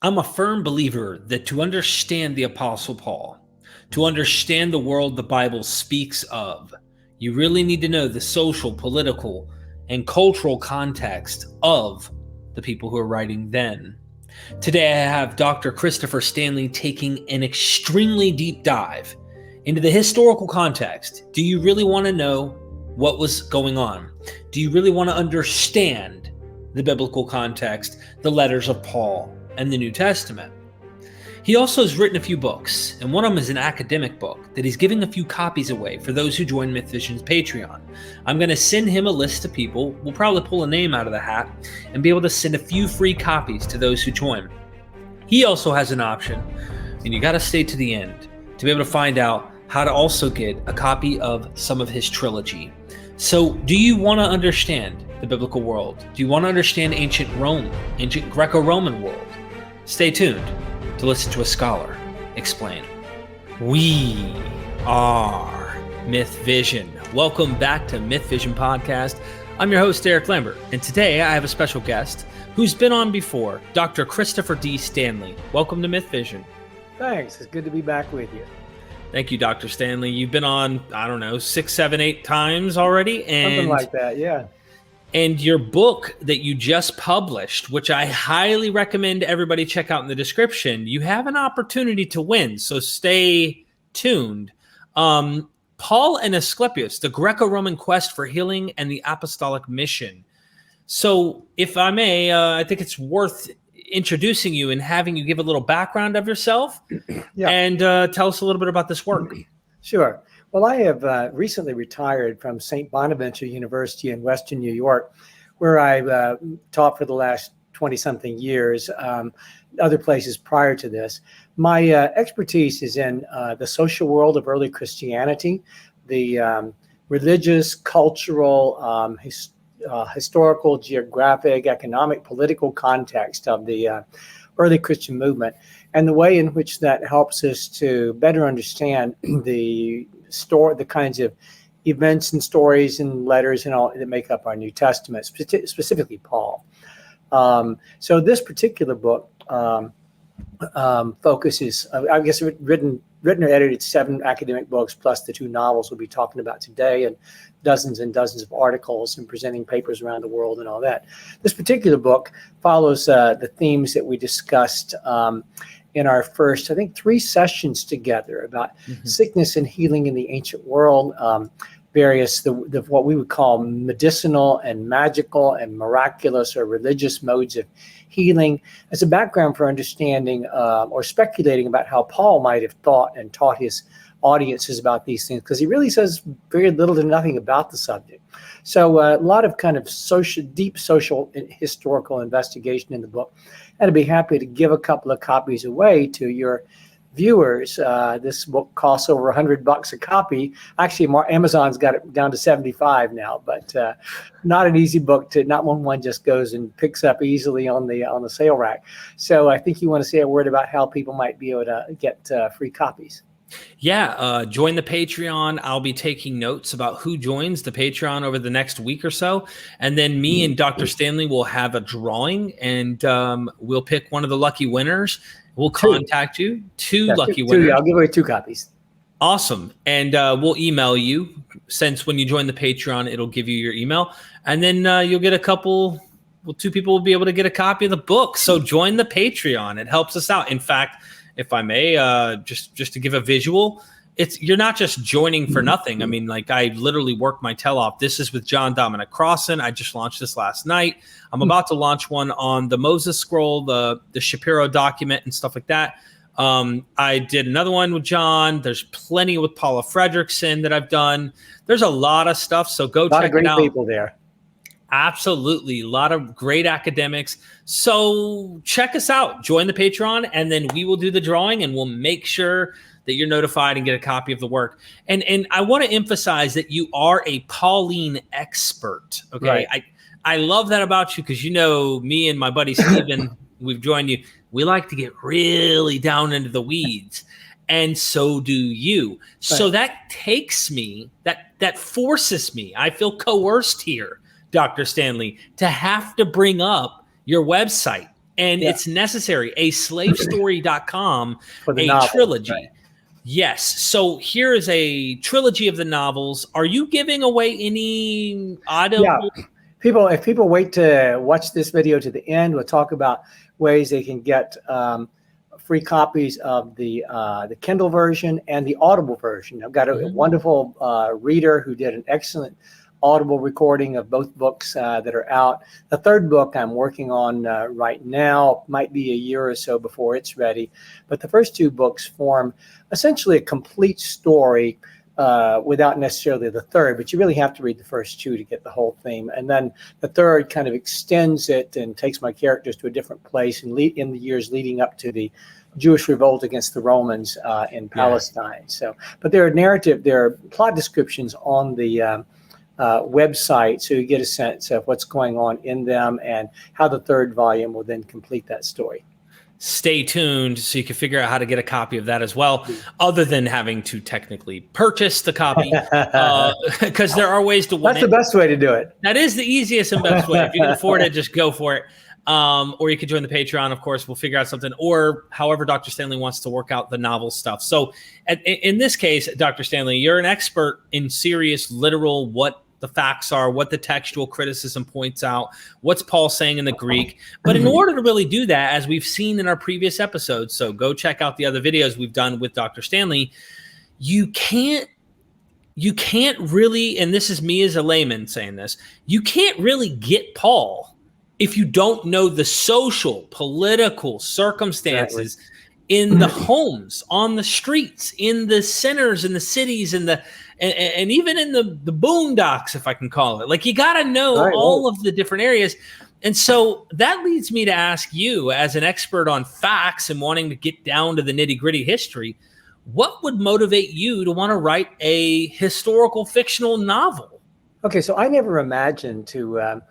I'm a firm believer that to understand the Apostle Paul, to understand the world the Bible speaks of, you really need to know the social, political, and cultural context of the people who are writing then. Today, I have Dr. Christopher Stanley taking an extremely deep dive into the historical context. Do you really want to know what was going on? Do you really want to understand the biblical context, the letters of Paul, and the New Testament? He also has written a few books, and one of them is an academic book that he's giving a few copies away for those who join MythVision's Patreon. I'm going to send him a list of people. We'll probably pull a name out of the hat and be able to send a few free copies to those who join. He also has an option, and you got to stay to the end to be able to find out how to also get a copy of some of his trilogy. So, do you want to understand the biblical world? Do you want to understand ancient Rome, ancient Greco-Roman world? Stay tuned to listen to a scholar explain. We are MythVision. Welcome back to MythVision Podcast. I'm your host, Eric Lambert, and today I have a special guest who's been on before, Dr. Christopher D. Stanley. Welcome to MythVision. Thanks. It's good to be back with you. Thank you, Dr. Stanley. You've been on, 6, 7, 8 times already. Something like that, yeah. And your book that you just published, which I highly recommend everybody check out in the description, you have an opportunity to win, so stay tuned. Paul and Asclepius, the Greco-Roman quest for healing and the apostolic mission. So if I may, I think it's worth introducing you and having you give a little background of yourself and tell us a little bit about this work. Sure. Well, I have recently retired from St. Bonaventure University in Western New York, where I've taught for the last 20-something years, other places prior to this. My expertise is in the social world of early Christianity, the religious, cultural, historical, geographic, economic, political context of the early Christian movement, and the way in which that helps us to better understand the kinds of events and stories and letters and all that make up our New Testament, specifically Paul. So this particular book focuses, I guess, written or edited 7 academic books plus the 2 novels we'll be talking about today, and dozens of articles and presenting papers around the world and all that. This particular book follows the themes that we discussed in our first, I think, 3 sessions together about sickness and healing in the ancient world, various, what we would call medicinal and magical and miraculous or religious modes of healing, as a background for understanding or speculating about how Paul might have thought and taught his audiences about these things, because he really says very little to nothing about the subject. So a lot of kind of deep social and historical investigation in the book. And I'd be happy to give a couple of copies away to your viewers. This book costs over $100 a copy. Actually, Amazon's got it down to 75 now, but not an easy book not one just goes and picks up easily on the sale rack. So I think you want to say a word about how people might be able to get free copies. Yeah, join the Patreon. I'll be taking notes about who joins the Patreon over the next week or so. And then me and Dr. Stanley will have a drawing, and we'll pick one of the lucky winners. We'll contact you. 2 lucky winners. I'll give away 2 copies. Awesome. And we'll email you, since when you join the Patreon, it'll give you your email. And then you'll get 2 people will be able to get a copy of the book. So join the Patreon. It helps us out. In fact, if I may, just to give a visual, you're not just joining for nothing. I mean, like, I literally worked my tail off. This is with John Dominic Crossan. I just launched this last night. I'm about to launch one on the Moses Scroll, the Shapiro document and stuff like that. I did another one with John. There's plenty with Paula Fredrickson that I've done. There's a lot of stuff. So go check it out. A lot of great people there. Absolutely. A lot of great academics. So check us out. Join the Patreon, and then we will do the drawing, and we'll make sure that you're notified and get a copy of the work. And I want to emphasize that you are a Pauline expert. Okay. Right. I love that about you, because me and my buddy Stephen, we've joined you. We like to get really down into the weeds. And so do you. Right. So that takes me, that forces me, I feel coerced here, Dr. Stanley, to have to bring up your website. And Yeah. it's necessary. A slavestory.com, For the a novels, trilogy. right. Yes. So here is a trilogy of the novels. Are you giving away any audio? Yeah. If people wait to watch this video to the end, we'll talk about ways they can get free copies of the Kindle version and the Audible version. I've got a wonderful reader who did an excellent Audible recording of both books that are out. The third book I'm working on right now, might be a year or so before it's ready. But the first two books form essentially a complete story without necessarily the third, but you really have to read the first two to get the whole theme. And then the third kind of extends it and takes my characters to a different place in the years leading up to the Jewish revolt against the Romans in Palestine. So, but there are plot descriptions on the website, so you get a sense of what's going on in them and how the third volume will then complete that story. Stay tuned so you can figure out how to get a copy of that as well, other than having to technically purchase the copy, because there are ways to win. That's the best way to do it. That is the easiest and best way. If you can afford it, just go for it. Or you could join the Patreon. Of course, we'll figure out something, or however Dr. Stanley wants to work out the novel stuff. So in this case, Dr. Stanley, you're an expert in serious, literal, what the facts are, what the textual criticism points out, what's Paul saying in the Greek. But in order to really do that, as we've seen in our previous episodes, so go check out the other videos we've done with Dr. Stanley, you can't really, and this is me as a layman saying this, you can't really get Paul if you don't know the social, political circumstances in the homes, on the streets, in the centers, in the cities, and even in the boondocks, if I can call it. Like, you got to know all of the different areas. And so that leads me to ask you, as an expert on facts and wanting to get down to the nitty-gritty history, what would motivate you to want to write a historical fictional novel? Okay, so I never imagined to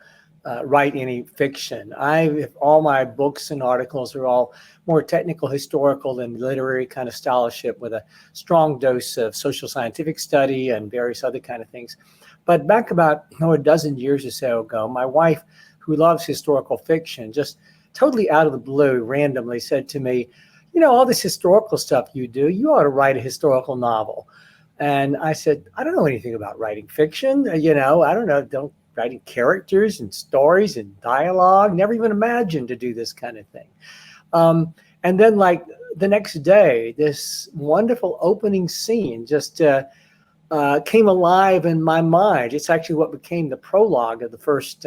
write any fiction. All my books and articles are all more technical, historical, and literary kind of scholarship with a strong dose of social scientific study and various other kind of things. But back about a dozen years or so ago, my wife, who loves historical fiction, just totally out of the blue, randomly said to me, all this historical stuff you do, you ought to write a historical novel. And I said, I don't know anything about writing fiction. I don't know, writing characters and stories and dialogue, never even imagined to do this kind of thing. And then, like, the next day, this wonderful opening scene just came alive in my mind. It's actually what became the prologue of the first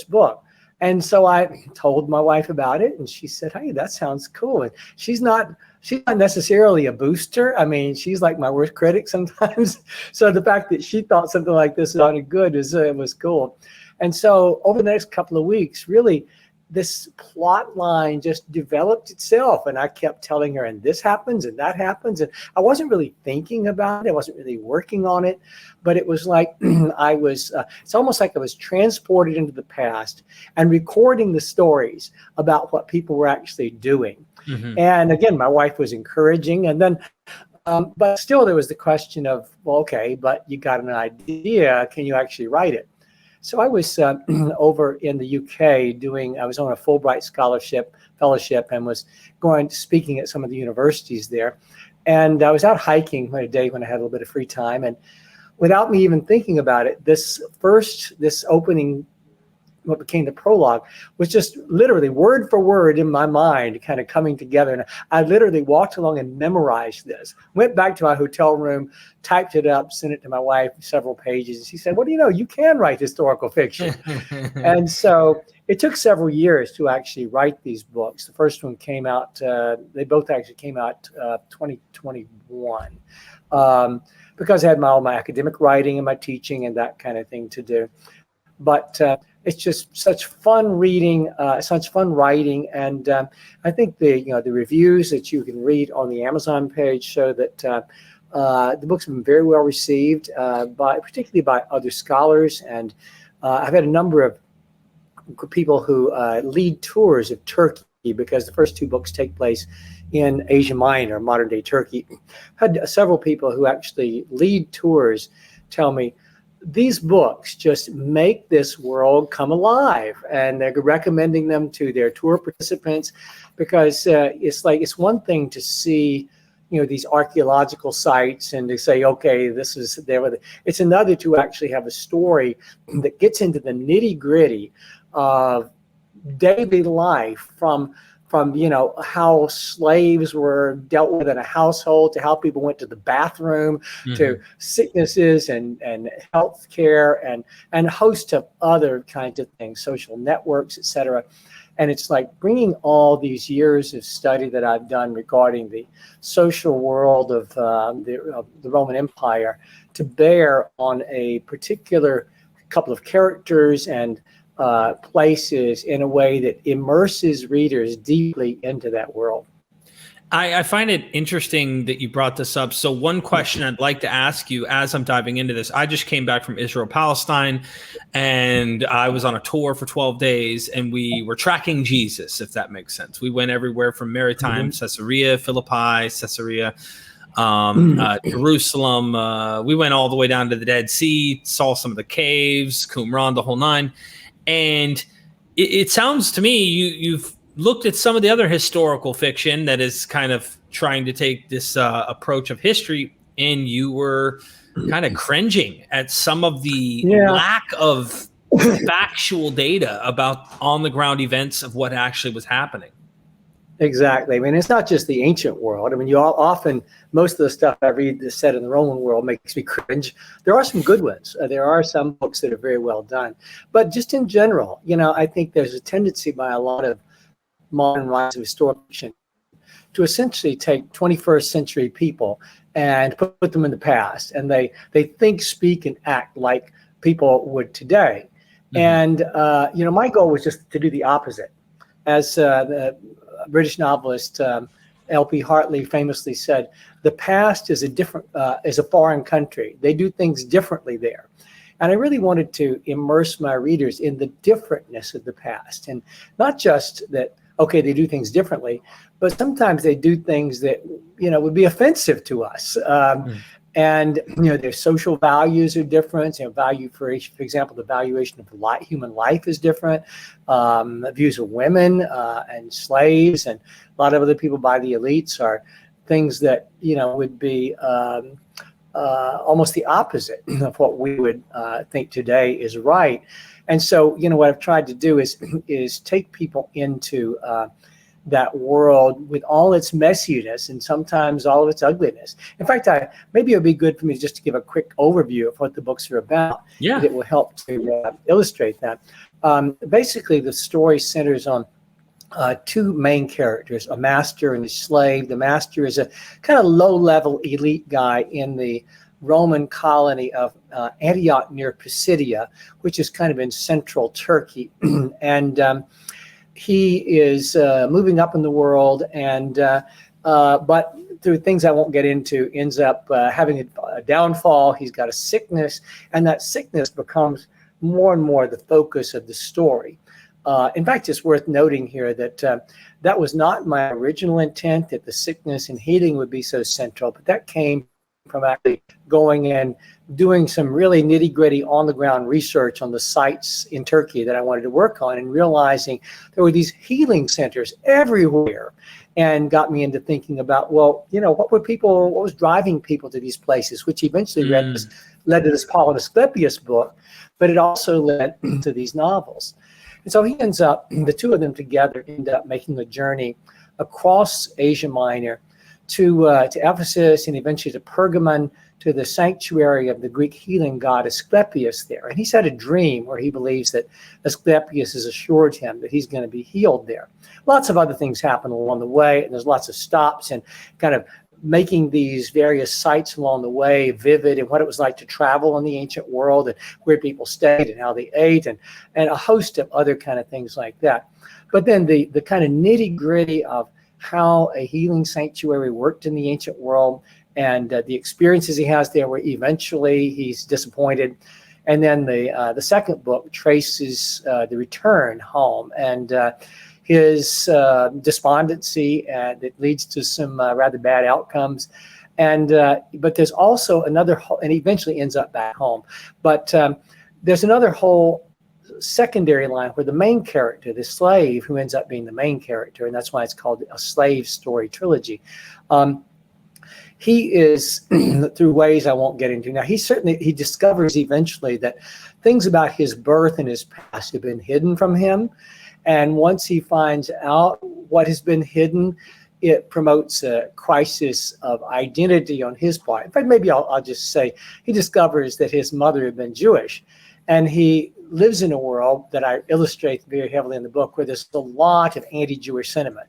book. And so I told my wife about it, and she said, "Hey, that sounds cool." And she's not necessarily a booster. I mean, she's like my worst critic sometimes. So the fact that she thought something like this sounded good was cool. And so over the next couple of weeks, really, this plot line just developed itself, and I kept telling her, and this happens and that happens, and I wasn't really thinking about it. I wasn't really working on it, but it was like it's almost like I was transported into the past and recording the stories about what people were actually doing. Mm-hmm. And again, my wife was encouraging, and then but still there was the question of, well, okay, but you got an idea, can you actually write it? So I was over in the UK I was on a Fulbright fellowship and was speaking at some of the universities there. And I was out hiking one day when I had a little bit of free time. And without me even thinking about it, this opening, what became the prologue, was just literally word for word in my mind kind of coming together. And I literally walked along and memorized this, went back to my hotel room, typed it up, sent it to my wife, several pages. And she said, "What do you know? You can write historical fiction." And so it took several years to actually write these books. The first one came out, they both actually came out 2021, because I had all my academic writing and my teaching and that kind of thing to do. But it's just such fun reading, such fun writing, and I think the reviews that you can read on the Amazon page show that the books have been very well received, particularly by other scholars, and I've had a number of people who lead tours of Turkey, because the first two books take place in Asia Minor, modern day Turkey. Had several people who actually lead tours tell me, these books just make this world come alive, and they're recommending them to their tour participants because it's one thing to see, these archaeological sites and to say, okay, this is there. It's another to actually have a story that gets into the nitty gritty of daily life from how slaves were dealt with in a household, to how people went to the bathroom, to sicknesses and health care and a host of other kinds of things, social networks, etc. And it's like bringing all these years of study that I've done regarding the social world of the Roman Empire to bear on a particular couple of characters and places in a way that immerses readers deeply into that world. I find it interesting that you brought this up. So one question I'd like to ask you as I'm diving into this, I just came back from Israel, Palestine, and I was on a tour for 12 days, and we were tracking Jesus, if that makes sense. We went everywhere from Maritime, Caesarea, Philippi, Caesarea, Jerusalem. We went all the way down to the Dead Sea, saw some of the caves, Qumran, the whole nine. And it sounds to me you've looked at some of the other historical fiction that is kind of trying to take this approach of history, and you were kind of cringing at some of the lack of factual data about on-the-ground events of what actually was happening. Exactly. I mean, it's not just the ancient world. I mean, most of the stuff I read that's set in the Roman world makes me cringe. There are some good ones. There are some books that are very well done. But just in general, I think there's a tendency by a lot of modern writers of historical fiction to essentially take 21st century people and put them in the past. And they think, speak, and act like people would today. And, my goal was just to do the opposite. As the British novelist L.P. Hartley famously said, the past is a foreign country. They do things differently there. And I really wanted to immerse my readers in the differentness of the past. And not just that, okay, they do things differently, but sometimes they do things that, would be offensive to us. And, their social values are different. Value for example, the valuation of human life is different. Views of women and slaves and a lot of other people by the elites are things that, would be almost the opposite of what we would think today is right. And so, what I've tried to do is take people into that world with all its messiness and sometimes all of its ugliness. In fact, maybe it would be good for me just to give a quick overview of what the books are about. Yeah. That will help to illustrate that. Basically, the story centers on two main characters, a master and a slave. The master is a kind of low-level elite guy in the Roman colony of Antioch near Pisidia, which is kind of in central Turkey. And he is moving up in the world, and but through things I won't get into, ends up having a downfall. He's got a sickness, and that sickness becomes more and more the focus of the story. In fact, it's worth noting here that that was not my original intent, that the sickness and healing would be so central, but that came from actually going and doing some really nitty-gritty on-the-ground research on the sites in Turkey that I wanted to work on, and realizing there were these healing centers everywhere, and got me into thinking about, what was driving people to these places, which eventually led to this Paul and Asclepius book, but it also led to these novels. And so he ends up, the two of them together end up making a journey across Asia Minor to Ephesus, and eventually to Pergamon, to the sanctuary of the Greek healing god Asclepius there. And he's had a dream where he believes that Asclepius has assured him that he's going to be healed there. Lots of other things happen along the way, and there's lots of stops and kind of making these various sites along the way vivid, and what it was like to travel in the ancient world, and where people stayed and how they ate, and a host of other kind of things like that. But then the kind of nitty-gritty of how a healing sanctuary worked in the ancient world, and the experiences he has there, where eventually he's disappointed. And then the second book traces the return home and his despondency that leads to some rather bad outcomes. And but there's also another whole, and he eventually ends up back home. But there's another whole secondary line where the main character, the slave, who ends up being the main character, and that's why it's called a slave story trilogy. He is, through ways I won't get into now, he discovers eventually that things about his birth and his past have been hidden from him. And once he finds out what has been hidden, it promotes a crisis of identity on his part. In fact, maybe I'll just say he discovers that his mother had been Jewish, and he lives in a world that I illustrate very heavily in the book, where there's a lot of anti-Jewish sentiment.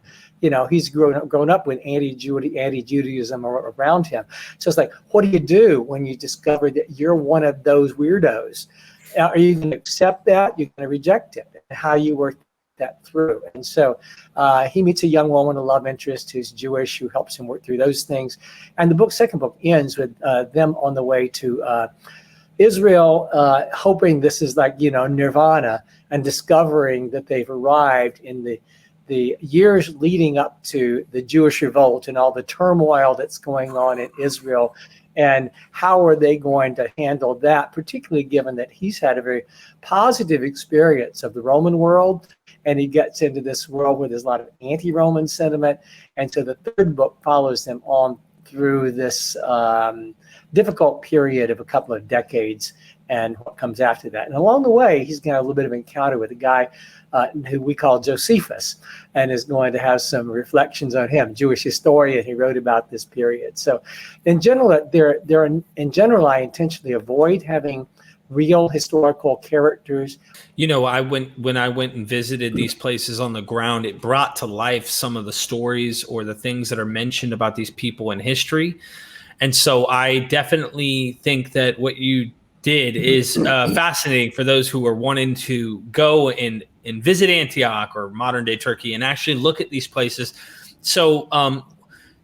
He's grown up with anti-Judaism around him. So it's like, what do you do when you discover that you're one of those weirdos? Are you going to accept that? You're going to reject it? How you work that through. And so he meets a young woman, a love interest who's Jewish, who helps him work through those things. And the second book ends with them on the way to Israel, hoping this is like, nirvana, and discovering that they've arrived in the years leading up to the Jewish revolt and all the turmoil that's going on in Israel. And how are they going to handle that, particularly given that he's had a very positive experience of the Roman world, and he gets into this world where there's a lot of anti-Roman sentiment. And so the third book follows them on through this difficult period of a couple of decades and what comes after that. And along the way, he's going to have a little bit of encounter with a guy who we call Josephus, and is going to have some reflections on him, Jewish historian. He wrote about this period. So in general, I intentionally avoid having real historical characters. When I went and visited these places on the ground, it brought to life some of the stories or the things that are mentioned about these people in history. And so I definitely think that what you did is fascinating for those who are wanting to go and visit Antioch or modern day Turkey and actually look at these places. So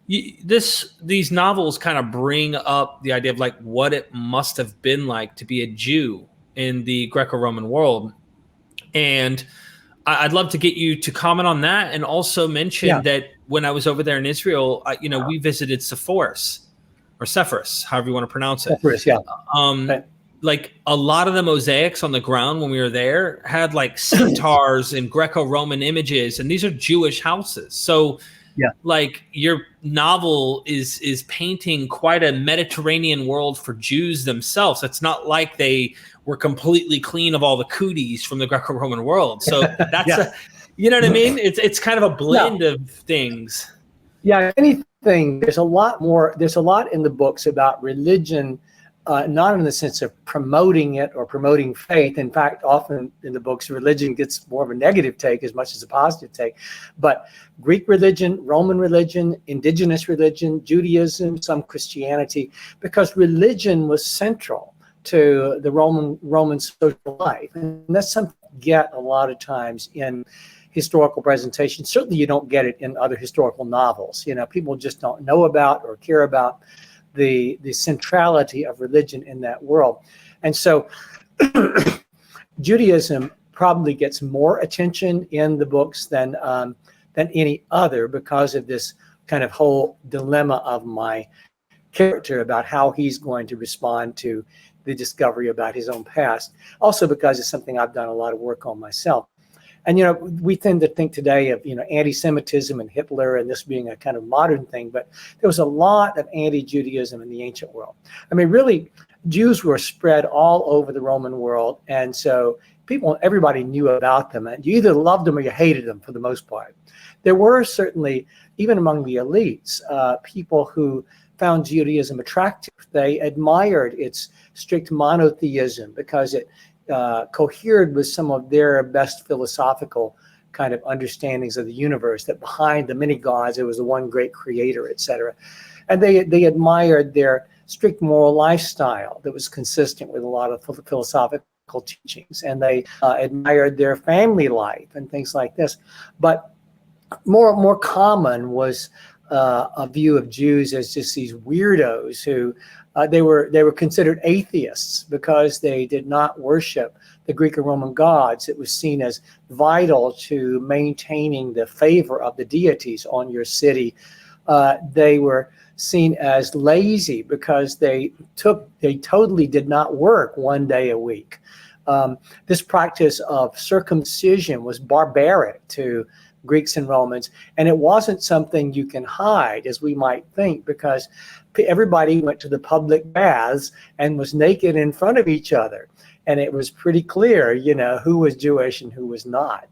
these novels kind of bring up the idea of like what it must have been like to be a Jew in the Greco-Roman world. And I'd love to get you to comment on that, and also mention that when I was over there in Israel, we visited Sepphoris, however you want to pronounce it. Sepphoris, yeah. Right. Like a lot of the mosaics on the ground when we were there had like centaurs and Greco-Roman images, and these are Jewish houses. So like your novel is painting quite a Mediterranean world for Jews themselves. It's not like they were completely clean of all the cooties from the Greco-Roman world. So that's you know what I mean? It's kind of a blend of things. Yeah, anything. There's a lot in the books about religion, not in the sense of promoting it or promoting faith. In fact, often in the books, religion gets more of a negative take as much as a positive take. But Greek religion, Roman religion, indigenous religion, Judaism, some Christianity, because religion was central to the Roman social life. And that's something you get a lot of times in historical presentations. Certainly you don't get it in other historical novels. People just don't know about or care about the centrality of religion in that world. And so Judaism probably gets more attention in the books than any other, because of this kind of whole dilemma of my character about how he's going to respond to the discovery about his own past. Also because it's something I've done a lot of work on myself. And, we tend to think today of, anti-Semitism and Hitler and this being a kind of modern thing, but there was a lot of anti-Judaism in the ancient world. I mean, really, Jews were spread all over the Roman world. And so everybody knew about them, and you either loved them or you hated them for the most part. There were certainly, even among the elites, people who found Judaism attractive. They admired its strict monotheism because it cohered with some of their best philosophical kind of understandings of the universe, that behind the many gods, there was the one great creator, etc. And they admired their strict moral lifestyle that was consistent with a lot of philosophical teachings. And they admired their family life and things like this. But more common was a view of Jews as just these weirdos who they were considered atheists because they did not worship the Greek and Roman gods. It was seen as vital to maintaining the favor of the deities on your city they were seen as lazy because they totally did not work one day a week. This practice of circumcision was barbaric to Greeks and Romans, and it wasn't something you can hide, as we might think, because everybody went to the public baths and was naked in front of each other, and it was pretty clear, who was Jewish and who was not.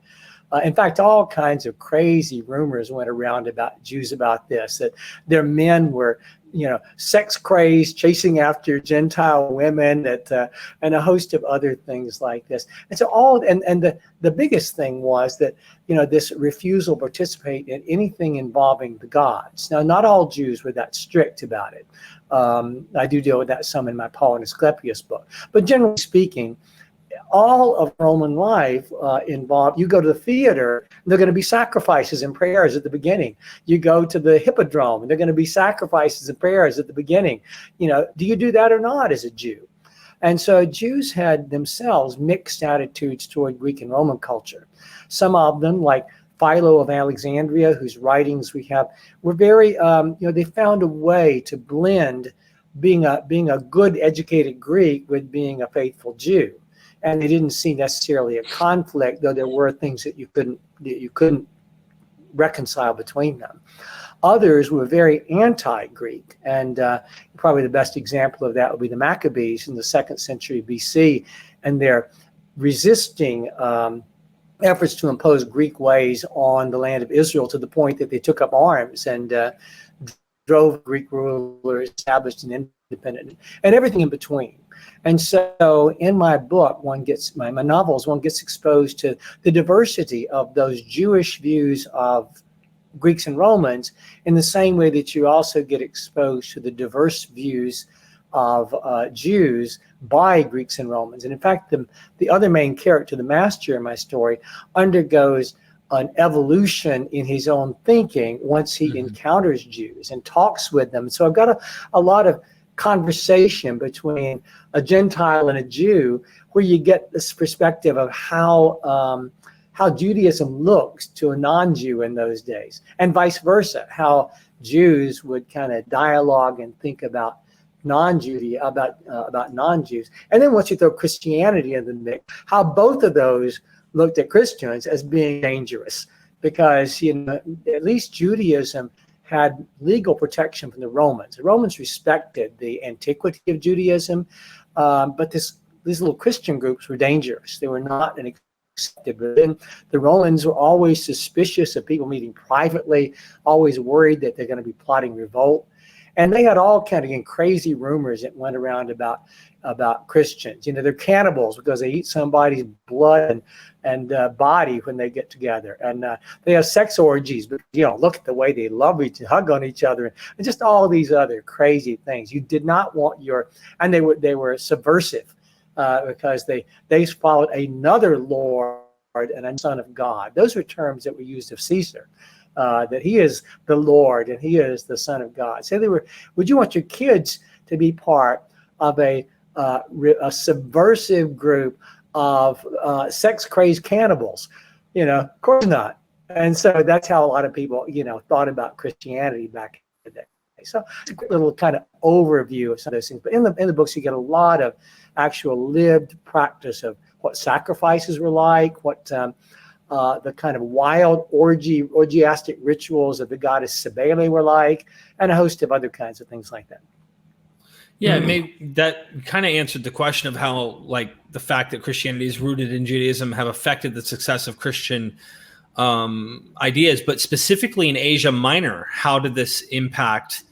In fact, all kinds of crazy rumors went around about Jews about this, that their men were, sex crazed, chasing after Gentile women, and a host of other things like this. And so the biggest thing was that, this refusal to participate in anything involving the gods. Now, not all Jews were that strict about it. I do deal with that some in my Paul and Asclepius book. But generally speaking, all of Roman life involved, you go to the theater, there are going to be sacrifices and prayers at the beginning. You go to the hippodrome, and there are going to be sacrifices and prayers at the beginning. Do you do that or not as a Jew? And so Jews had themselves mixed attitudes toward Greek and Roman culture. Some of them, like Philo of Alexandria, whose writings we have, were very, they found a way to blend being a good educated Greek with being a faithful Jew. And they didn't see necessarily a conflict, though there were things that you couldn't reconcile between them. Others were very anti-Greek, and probably the best example of that would be the Maccabees in the 2nd century BC, and their resisting efforts to impose Greek ways on the land of Israel, to the point that they took up arms and drove Greek rulers, established an independent, and everything in between. And so in my book, my novels, one gets exposed to the diversity of those Jewish views of Greeks and Romans, in the same way that you also get exposed to the diverse views of Jews by Greeks and Romans. And in fact, the other main character, the master in my story, undergoes an evolution in his own thinking once he encounters Jews and talks with them. So I've got a lot of conversation between a Gentile and a Jew, where you get this perspective of how Judaism looks to a non-Jew in those days, and vice versa, how Jews would kind of dialogue and think about non-Jews. And then once you throw Christianity in the mix, how both of those looked at Christians as being dangerous, because at least Judaism had legal protection from the Romans. The Romans respected the antiquity of Judaism, but these little Christian groups were dangerous. They were not accepted. But then the Romans were always suspicious of people meeting privately, always worried that they're going to be plotting revolt. And they had all kind of crazy rumors that went around about Christians. They're cannibals because they eat somebody's blood and body when they get together. And they have sex orgies, but look at the way they love hug on each other, and just all these other crazy things. You did not want and they were subversive because they followed another Lord and a Son of God. Those were terms that were used of Caesar. That he is the Lord and he is the Son of God. So would you want your kids to be part of a subversive group of sex-crazy cannibals? Of course not. And so that's how a lot of people, thought about Christianity back in the day. So it's a little kind of overview of some of those things. But in the books, you get a lot of actual lived practice of what sacrifices were like, what the kind of wild orgiastic rituals of the goddess Cybele were like, and a host of other kinds of things like that. Yeah, maybe that kind of answered the question of how, the fact that Christianity is rooted in Judaism have affected the success of Christian ideas, but specifically in Asia Minor, how did this impact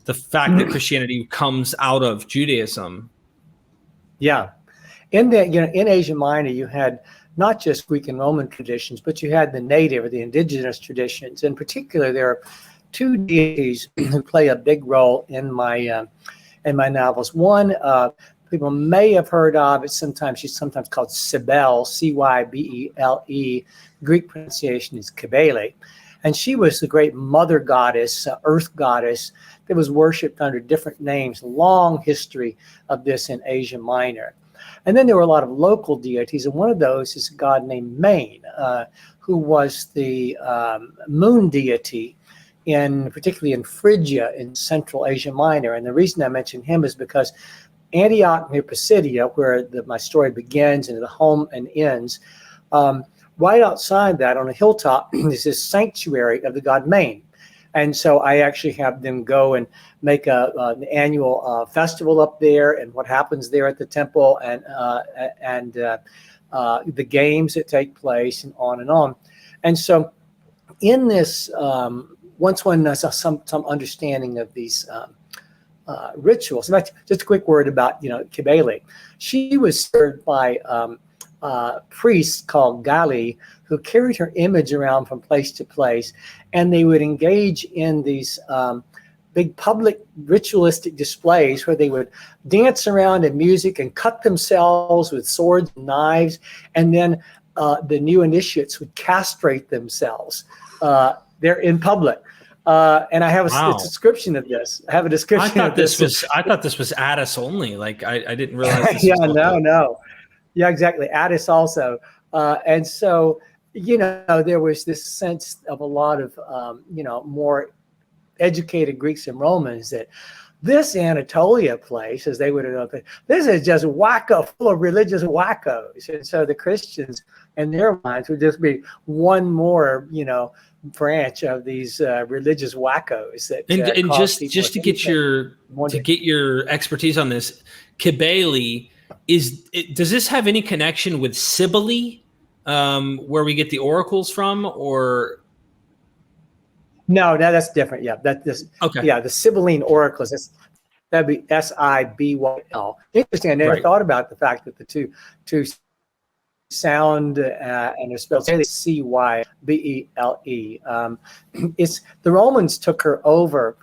the fact that Christianity comes out of Judaism? Yeah, in Asia Minor, you had not just Greek and Roman traditions, but you had the native or the indigenous traditions. In particular, there are two deities who play a big role in my novels. One, people may have heard of. She's sometimes called Cybele, Cybele. Greek pronunciation is Cybele, and she was the great mother goddess, earth goddess, that was worshipped under different names. Long history of this in Asia Minor. And then there were a lot of local deities, and one of those is a god named Main, who was the moon deity particularly in Phrygia in Central Asia Minor. And the reason I mention him is because Antioch near Pisidia, where my story begins and the home and ends, right outside that on a hilltop is this sanctuary of the god Main. And so I actually have them go and make an annual festival up there, and what happens there at the temple, and the games that take place, and on and on. And so in this, once one has some understanding of these rituals, in fact, just a quick word about Cybele. She was served by priests called Galli, who carried her image around from place to place, and they would engage in these big public ritualistic displays where they would dance around in music and cut themselves with swords and knives, and then the new initiates would castrate themselves. They're in public. And I have a description of this. I have a description of this. I thought this was Addis only. Like I didn't realize this yeah, no. Yeah, exactly. Addis also. And so, there was this sense of a lot of, more educated Greeks and Romans that this Anatolia place, as they would have known, this is just wacko, full of religious wackos. And so the Christians, in their minds, would just be one more, branch of these religious wackos. That and just to get your expertise on this, Cybele, does this have any connection with Cybele, where we get the oracles from, or? No, that's different. Yeah, okay. Yeah, the Sibylline oracles. That'd be Sibyl. Interesting. I never thought about the fact that the two sound and they're spelled Cybele. It's the Romans took her over.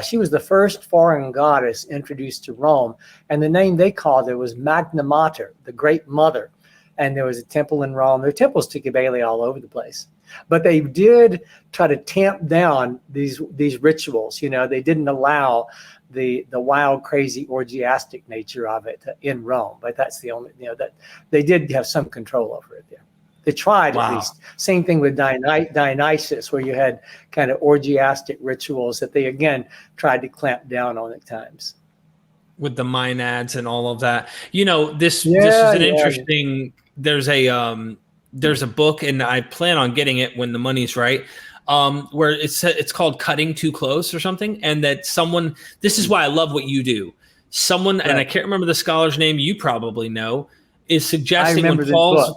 She was the first foreign goddess introduced to Rome, and the name they called her was Magna Mater, the Great Mother. And there was a temple in Rome. There are temples to Cybele all over the place. But they did try to tamp down these rituals. They didn't allow the wild, crazy, orgiastic nature of it in Rome. But that's the only, that they did have some control over it there. They tried at least. Same thing with Dionysus, where you had kind of orgiastic rituals that they, again, tried to clamp down on at times. With the Maenads and all of that. This is an interesting, there's a book, and I plan on getting it when the money's right, where it's called Cutting Too Close or something. And that someone, this is why I love what you do. Someone, and I can't remember the scholar's name, you probably know, is suggesting when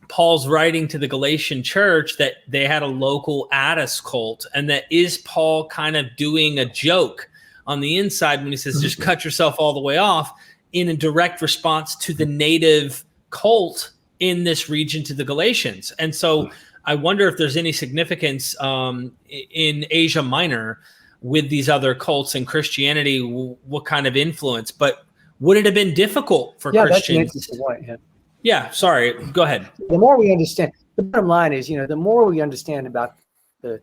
Paul's writing to the Galatian church that they had a local Addis cult, and that is Paul kind of doing a joke on the inside when he says, just cut yourself all the way off, in a direct response to the native cult in this region to the Galatians. And so I wonder if there's any significance in Asia Minor with these other cults and Christianity, what kind of influence, but would it have been difficult for Christians? That's an interesting point. Yeah, sorry, go ahead. The more we understand, the bottom line is, the more we understand about the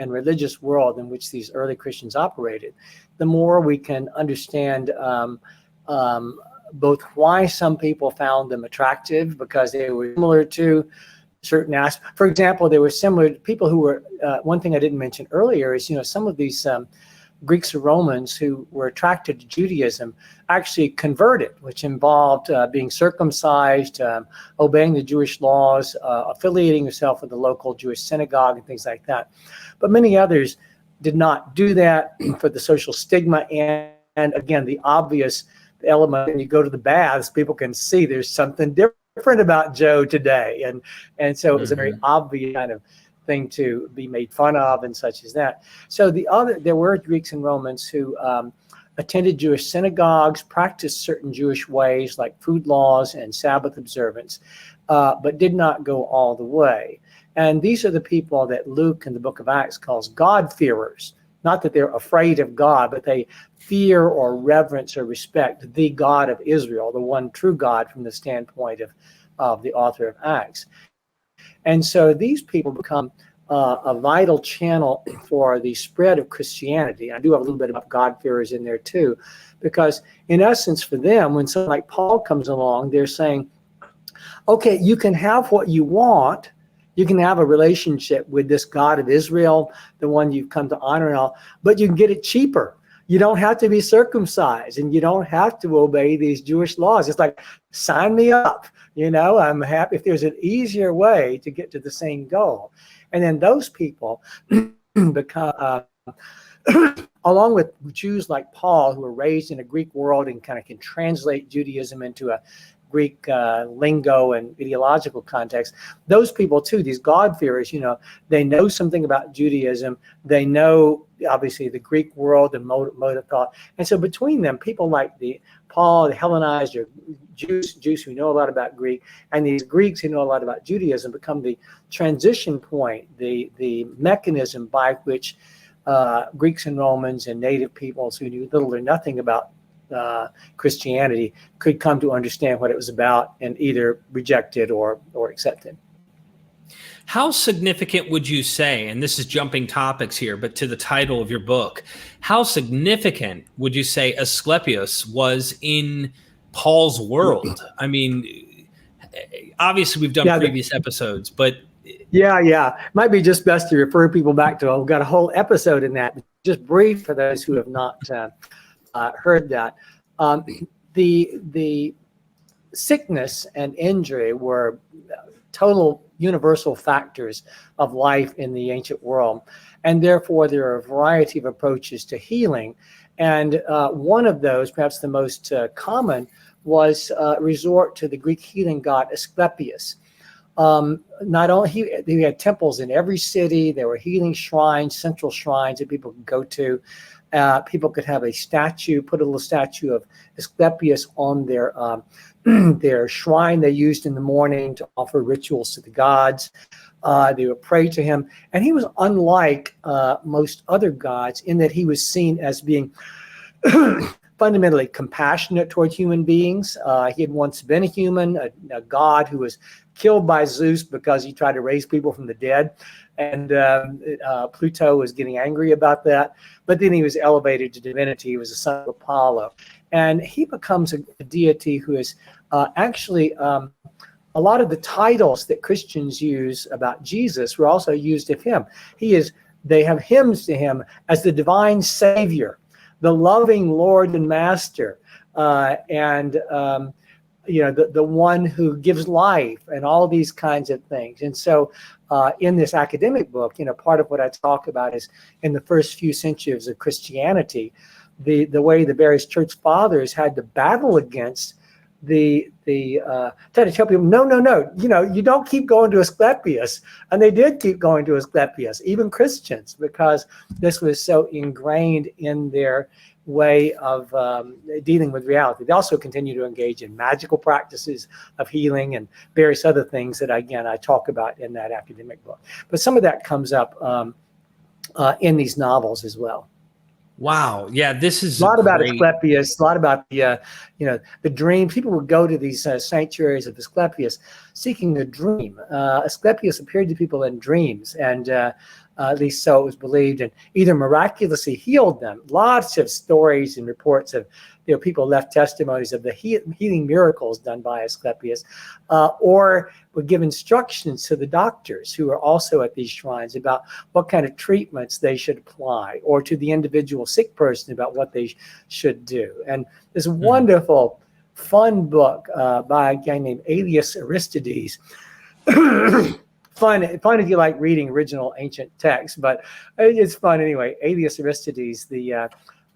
religious world in which these early Christians operated, the more we can understand both why some people found them attractive, because they were similar to certain aspects. For example, they were similar to people who were, one thing I didn't mention earlier is, some of these Greeks or Romans who were attracted to Judaism actually converted, which involved being circumcised, obeying the Jewish laws, affiliating yourself with the local Jewish synagogue and things like that. But many others did not do that for the social stigma and again, the obvious element. When you go to the baths, people can see there's something different about Joe today. And so it was a very obvious kind of thing to be made fun of and such as that. So there were Greeks and Romans who attended Jewish synagogues, practiced certain Jewish ways like food laws and Sabbath observance, but did not go all the way. And these are the people that Luke in the book of Acts calls God-fearers. Not that they're afraid of God, but they fear or reverence or respect the God of Israel, the one true God from the standpoint of the author of Acts. And so these people become a vital channel for the spread of Christianity. I do have a little bit about God-fearers in there too, because in essence for them, when someone like Paul comes along, they're saying, okay, you can have what you want You can have a relationship with this God of Israel, the one you've come to honor and all, but you can get it cheaper. You don't have to be circumcised, and you don't have to obey these Jewish laws. It's like, sign me up. I'm happy if there's an easier way to get to the same goal. And then those people become, along with Jews like Paul, who were raised in a Greek world and kind of can translate Judaism into a Greek lingo and ideological context, those people too, these God-fearers, they know something about Judaism. They know, obviously, the Greek world and mode of thought. And so between them, people like Paul, the Hellenized, or Jews who know a lot about Greek, and these Greeks who know a lot about Judaism become the transition point, the mechanism by which Greeks and Romans and native peoples who knew little or nothing about Christianity could come to understand what it was about and either reject it or accept it. How significant would you say, and this is jumping topics here, but to the title of your book, how significant would you say Asclepius was in Paul's world? I mean, obviously we've done previous episodes, but yeah. Might be just best to refer people back to, we've got a whole episode in that. Just brief for those who have not heard that. The sickness and injury were total universal factors of life in the ancient world. And therefore, there are a variety of approaches to healing. And one of those, perhaps the most common, was resort to the Greek healing god Asclepius. Not only he had temples in every city, there were healing shrines, central shrines that people could go to. People could have a statue, put a little statue of Asclepius on their their shrine they used in the morning to offer rituals to the gods. They would pray to him. And he was unlike most other gods in that he was seen as being fundamentally compassionate toward human beings. He had once been a human, a god who was killed by Zeus because he tried to raise people from the dead. And Pluto was getting angry about that. But then he was elevated to divinity. He was the son of Apollo. And he becomes a deity who is actually a lot of the titles that Christians use about Jesus were also used of him. They have hymns to him as the divine savior, the loving Lord and Master, and the one who gives life, and all these kinds of things. And so in this academic book, part of what I talk about is in the first few centuries of Christianity, the way the various church fathers had to battle against try to tell people, no, you don't keep going to Asclepius. And they did keep going to Asclepius, even Christians, because this was so ingrained in their way of dealing with reality. They also continue to engage in magical practices of healing and various other things that, again, I talk about in that academic book. But some of that comes up in these novels as well. Wow. Yeah, this is a lot about Asclepius, a lot about the dream. People would go to these sanctuaries of Asclepius seeking a dream. Asclepius appeared to people in dreams, and at least so it was believed, and either miraculously healed them. Lots of stories and reports of people left testimonies of the healing miracles done by Asclepius, or would give instructions to the doctors who are also at these shrines about what kind of treatments they should apply, or to the individual sick person about what they should do. And this wonderful, fun book by a guy named Aelius Aristides. Fun if you like reading original ancient texts, but it's fun anyway. Aelius Aristides, the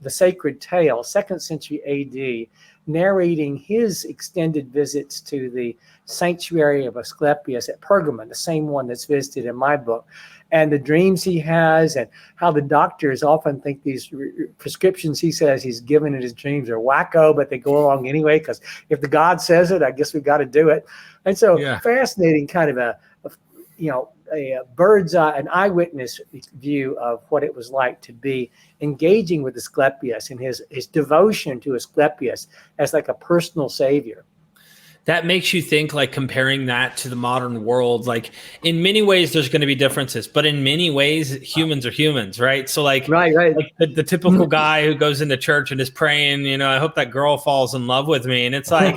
Sacred Tale, 2nd century AD, narrating his extended visits to the sanctuary of Asclepius at Pergamon, the same one that's visited in my book, and the dreams he has, and how the doctors often think these prescriptions he says he's given in his dreams are wacko, but they go along anyway, because if the God says it, I guess we've got to do it. And so fascinating kind of a bird's eye, an eyewitness view of what it was like to be engaging with Asclepius and his devotion to Asclepius as like a personal savior. That makes you think, like, comparing that to the modern world, like in many ways there's going to be differences, but in many ways humans are humans, right? So like, Right. like the typical guy who goes into church and is praying, I hope that girl falls in love with me. And it's like,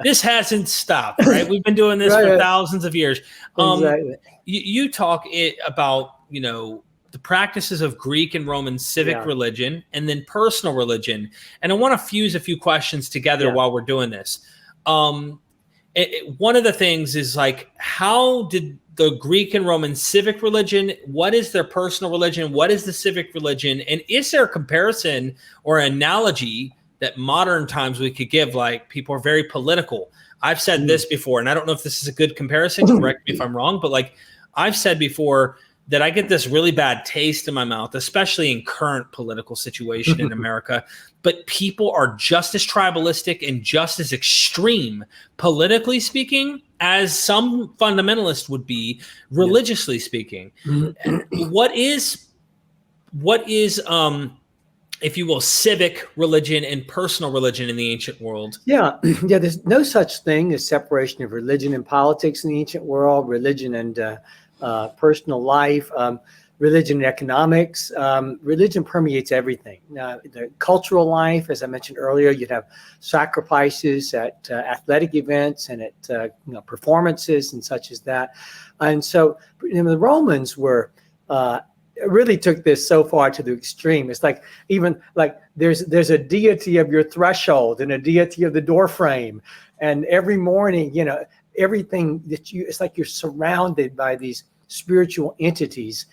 this hasn't stopped, right? We've been doing this for thousands of years. Exactly. You talk about, the practices of Greek and Roman civic religion and then personal religion. And I want to fuse a few questions together while we're doing this. One of the things is like, how did the Greek and Roman civic religion, what is their personal religion? What is the civic religion? And is there a comparison or analogy that modern times we could give? Like, people are very political. I've said this before, and I don't know if this is a good comparison, correct me if I'm wrong, but like I've said before that I get this really bad taste in my mouth, especially in current political situation in America. But people are just as tribalistic and just as extreme, politically speaking, as some fundamentalists would be, religiously speaking. What is, if you will, civic religion and personal religion in the ancient world? Yeah. There's no such thing as separation of religion and politics in the ancient world. Religion and personal life, religion and economics. Religion permeates everything. The cultural life, as I mentioned earlier, you'd have sacrifices at athletic events and at performances and such as that. And so the Romans were really took this so far to the extreme. It's like, even like there's a deity of your threshold and a deity of the door frame, and every morning, everything that it's like you're surrounded by these spiritual entities,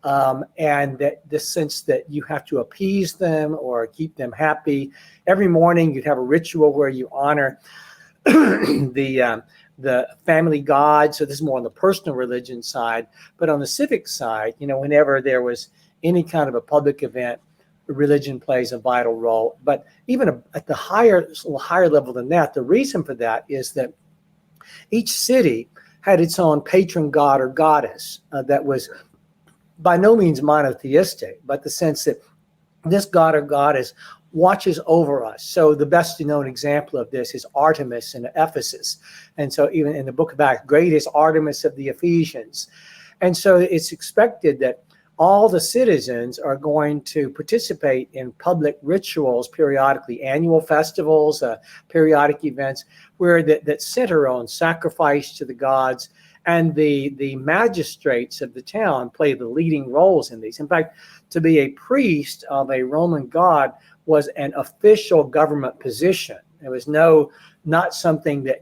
and that the sense that you have to appease them or keep them happy. Every morning you'd have a ritual where you honor the family god. So this is more on the personal religion side, but on the civic side, whenever there was any kind of a public event, religion plays a vital role. But even at the higher level than that, the reason for that is that each city had its own patron god or goddess that was by no means monotheistic, but the sense that this god or goddess watches over us. So the best known example of this is Artemis in Ephesus. And so even in the book of Acts, great is Artemis of the Ephesians. And so it's expected that all the citizens are going to participate in public rituals periodically, annual festivals, periodic events where that center on sacrifice to the gods, and the magistrates of the town play the leading roles in these. In fact, to be a priest of a Roman god was an official government position. There was not something that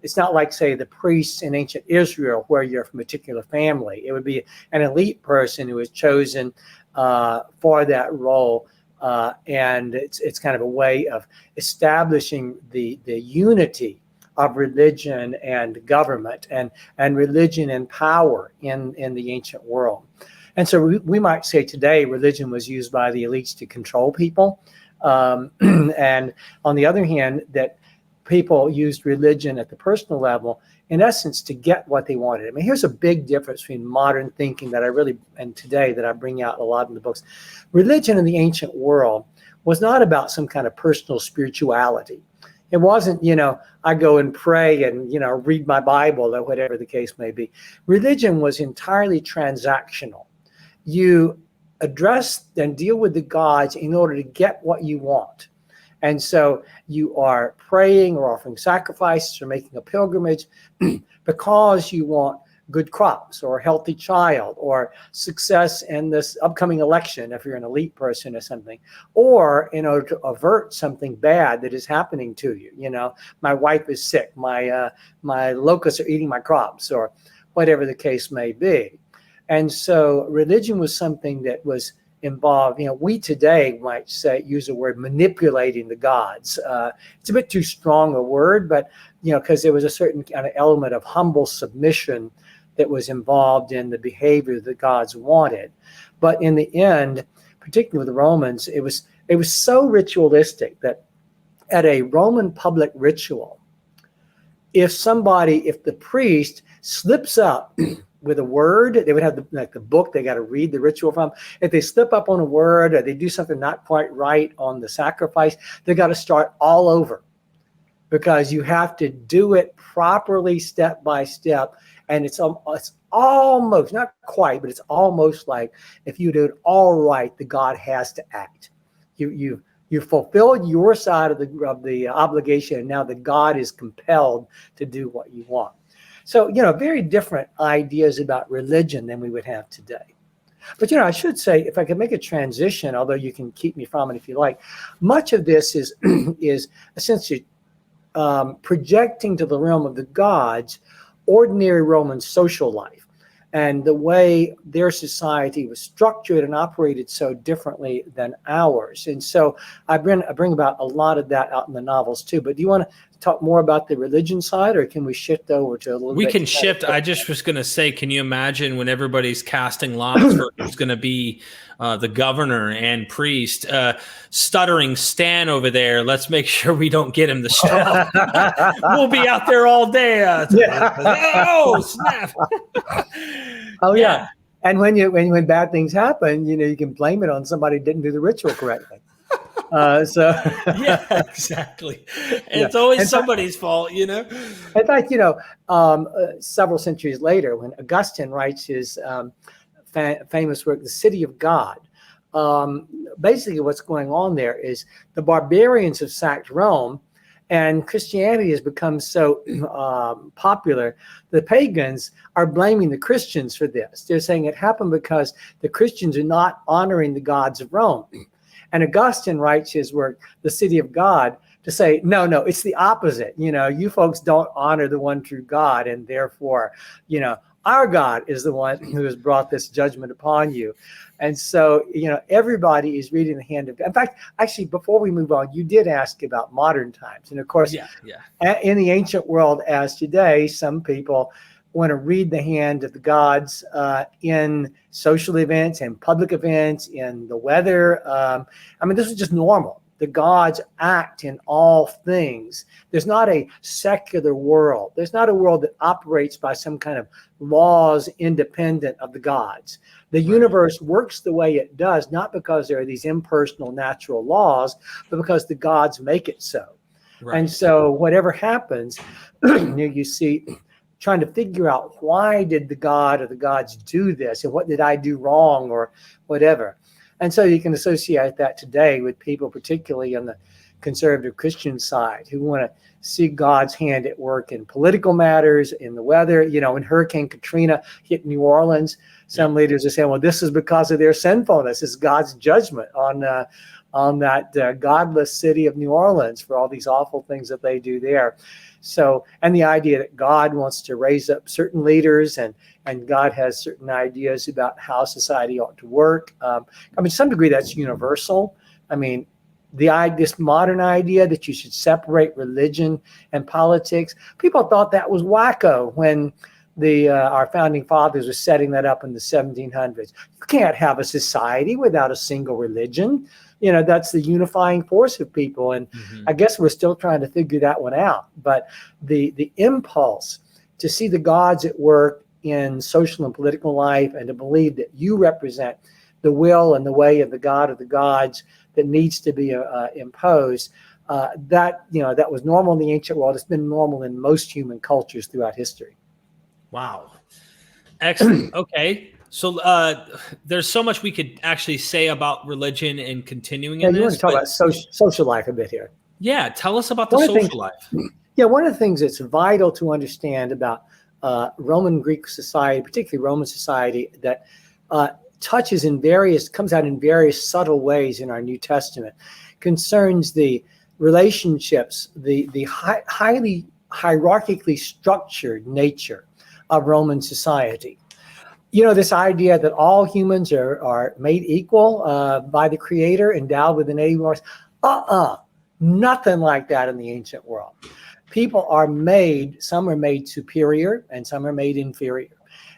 it's not like, say, the priests in ancient Israel where you're from a particular family. It would be an elite person who was chosen for that role. And it's kind of a way of establishing the unity of religion and government and religion and power in the ancient world. And so we might say today religion was used by the elites to control people. And on the other hand, that people used religion at the personal level, in essence, to get what they wanted. I mean, here's a big difference between modern thinking and today that I bring out a lot in the books. Religion in the ancient world was not about some kind of personal spirituality. It wasn't, I go and pray and, read my Bible or whatever the case may be. Religion was entirely transactional. You address and deal with the gods in order to get what you want. And so you are praying or offering sacrifices or making a pilgrimage because you want good crops or a healthy child or success in this upcoming election if you're an elite person or something, or in order to avert something bad that is happening to you. My wife is sick, my locusts are eating my crops, or whatever the case may be. And so religion was something that was involved. We today might use the word manipulating the gods. It's a bit too strong a word, but because there was a certain kind of element of humble submission that was involved in the behavior the gods wanted. But in the end, particularly with the Romans, it was so ritualistic that at a Roman public ritual, if the priest slips up with a word, they would have the book they got to read the ritual from. If they slip up on a word or they do something not quite right on the sacrifice, they got to start all over, because you have to do it properly step by step. And it's almost, not quite, but it's almost like if you do it all right, the God has to act. You fulfilled your side of the obligation, and now the God is compelled to do what you want. So, very different ideas about religion than we would have today. But, I should say, if I could make a transition, although you can keep me from it if you like, much of this is essentially projecting to the realm of the gods ordinary Roman social life and the way their society was structured and operated so differently than ours. And so I bring about a lot of that out in the novels too. But do you want to talk more about the religion side, or can we shift over to a little bit? We can shift. I just was going to say, can you imagine when everybody's casting lots for who's going to be the governor and priest, stuttering Stan over there? Let's make sure we don't get him the straw. We'll be out there all day. Oh, snap. Oh, yeah. And when bad things happen, you can blame it on somebody who didn't do the ritual correctly. Yeah, exactly. It's always somebody's fault, In fact, several centuries later, when Augustine writes his famous work, The City of God, basically what's going on there is the barbarians have sacked Rome, and Christianity has become so popular. The pagans are blaming the Christians for this. They're saying it happened because the Christians are not honoring the gods of Rome. And Augustine writes his work, The City of God, to say, no, it's the opposite. You folks don't honor the one true God, and therefore, our God is the one who has brought this judgment upon you. And so, everybody is reading the hand of God. In fact, actually, before we move on, you did ask about modern times. And of course, in the ancient world as today, some people want to read the hand of the gods in social events and public events, in the weather. This is just normal. The gods act in all things. There's not a secular world. There's not a world that operates by some kind of laws independent of the gods. The universe works the way it does, not because there are these impersonal natural laws, but because the gods make it so. Right. And so whatever happens, you see, trying to figure out why did the god or the gods do this, and what did I do wrong, or whatever. And so you can associate that today with people, particularly on the conservative Christian side, who want to see God's hand at work in political matters, in the weather. When Hurricane Katrina hit New Orleans, some leaders are saying, well, this is because of their sinfulness. It's God's judgment on that godless city of New Orleans for all these awful things that they do there. So, and the idea that God wants to raise up certain leaders, and God has certain ideas about how society ought to work. To some degree, that's universal. This modern idea that you should separate religion and politics, people thought that was wacko when our founding fathers were setting that up in the 1700s. You can't have a society without a single religion. That's the unifying force of people. And I guess we're still trying to figure that one out. But the impulse to see the gods at work in social and political life, and to believe that you represent the will and the way of the God of the gods that needs to be imposed, that was normal in the ancient world. It's been normal in most human cultures throughout history. Wow. Excellent. Okay. So there's so much we could actually say about religion and continuing in this. You want to talk about social life a bit here. Yeah. Tell us about the social life. Yeah. One of the things that's vital to understand about Roman Greek society, particularly Roman society, that comes out in various subtle ways in our New Testament, concerns the relationships, the highly hierarchically structured nature of Roman society. This idea that all humans are made equal by the Creator, endowed with innate rights. Nothing like that in the ancient world. People are some are made superior and some are made inferior.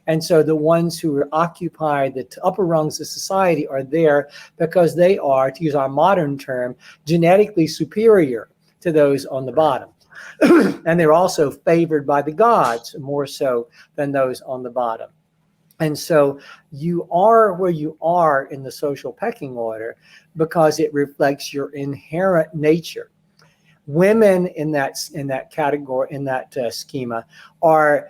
And so the ones who occupy the upper rungs of society are there because they are, to use our modern term, genetically superior to those on the bottom. And they're also favored by the gods more so than those on the bottom. And so you are where you are in the social pecking order because it reflects your inherent nature. Women in that category, in that schema, are,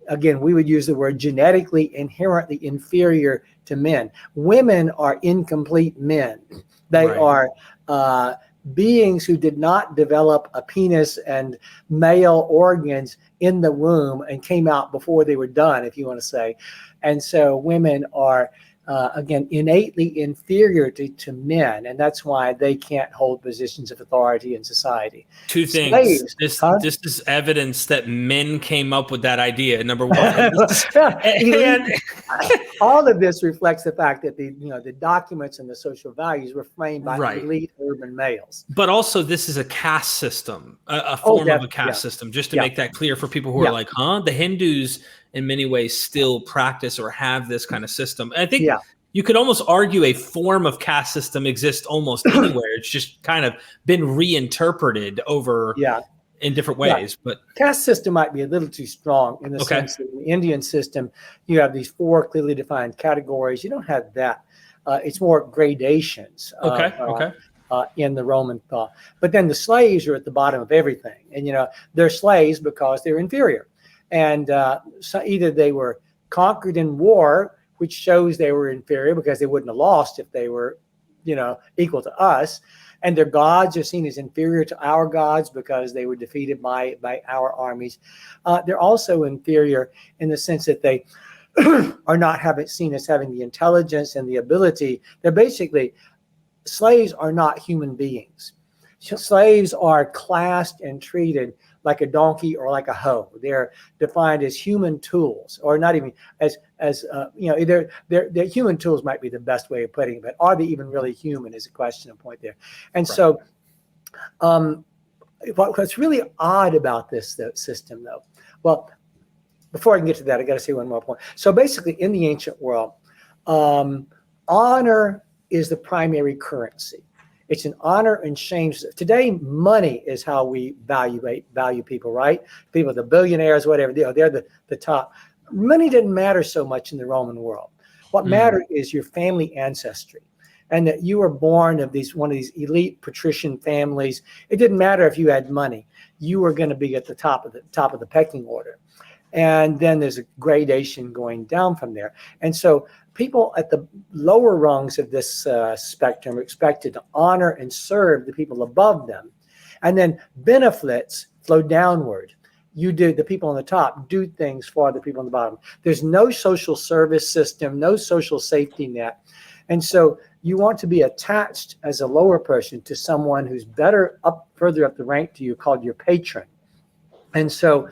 again, we would use the word genetically inherently inferior to men. Women are incomplete men. They Right. are beings who did not develop a penis and male organs in the womb and came out before they were done, if you want to say. And so women are, again, innately inferior to men, and that's why they can't hold positions of authority in society. Two things. Slaves, This huh? this is evidence that men came up with that idea. Number one, and, Yeah, elite, and all of this reflects the fact that the documents and the social values were framed by right. elite urban males. But also, this is a caste system, a Oh, form of a yeah, caste system. Just to yeah, make that clear for people who are yeah, like, "Huh?" The Hindus, in many ways, still practice or have this kind of system. And I think yeah, you could almost argue a form of caste system exists almost anywhere. It's just kind of been reinterpreted over yeah, in different yeah. ways. But Caste system might be a little too strong in the okay, sense that in the Indian system, you have these four clearly defined categories. You don't have that. It's more gradations okay. in the Roman thought. But then the slaves are at the bottom of everything. And, they're slaves because they're inferior. And so either they were conquered in war, which shows they were inferior because they wouldn't have lost if they were, equal to us. And their gods are seen as inferior to our gods because they were defeated by our armies. They're also inferior in the sense that they are not seen as having the intelligence and the ability. They're basically, slaves are not human beings. Slaves are classed and treated like a donkey or like a hoe. They're defined as human tools, or not even as they're human tools might be the best way of putting it, but are they even really human is a question and point there. And Right. so what's really odd about this system, though, well, before I can get to that, I got to say one more point. So basically, in the ancient world, honor is the primary currency. It's an honor and shame. Today, money is how we value people, right? People, the billionaires, whatever, they're the top. Money didn't matter so much in the Roman world. What mattered is your family ancestry, and that you were born of one of these elite patrician families. It didn't matter if you had money; you were going to be at the top of the pecking order. And then there's a gradation going down from there. And so people at the lower rungs of this spectrum are expected to honor and serve the people above them. And then benefits flow downward. The people on the top do things for the people on the bottom. There's no social service system, no social safety net. And so you want to be attached as a lower person to someone who's further up the rank to you, called your patron. And so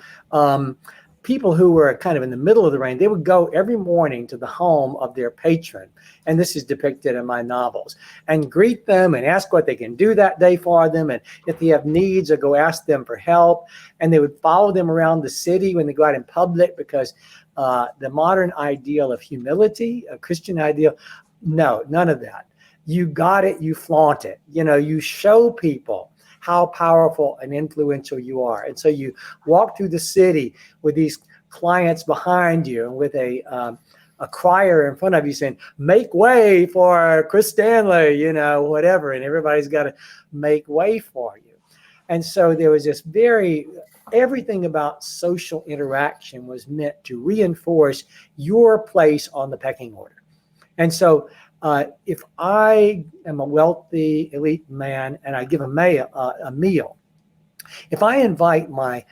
people who were kind of in the middle of the range, they would go every morning to the home of their patron, and this is depicted in my novels, and greet them and ask what they can do that day for them, and if they have needs, or go ask them for help. And they would follow them around the city when they go out in public, because the modern ideal of humility, a Christian ideal, no, none of that. You got it, you flaunt it. You show people how powerful and influential you are. And so you walk through the city with these clients behind you, and with a crier in front of you saying, "Make way for Chris Stanley," whatever. And everybody's got to make way for you. And so there was this everything about social interaction was meant to reinforce your place on the pecking order. And so if I am a wealthy elite man and I give a meal, if I invite my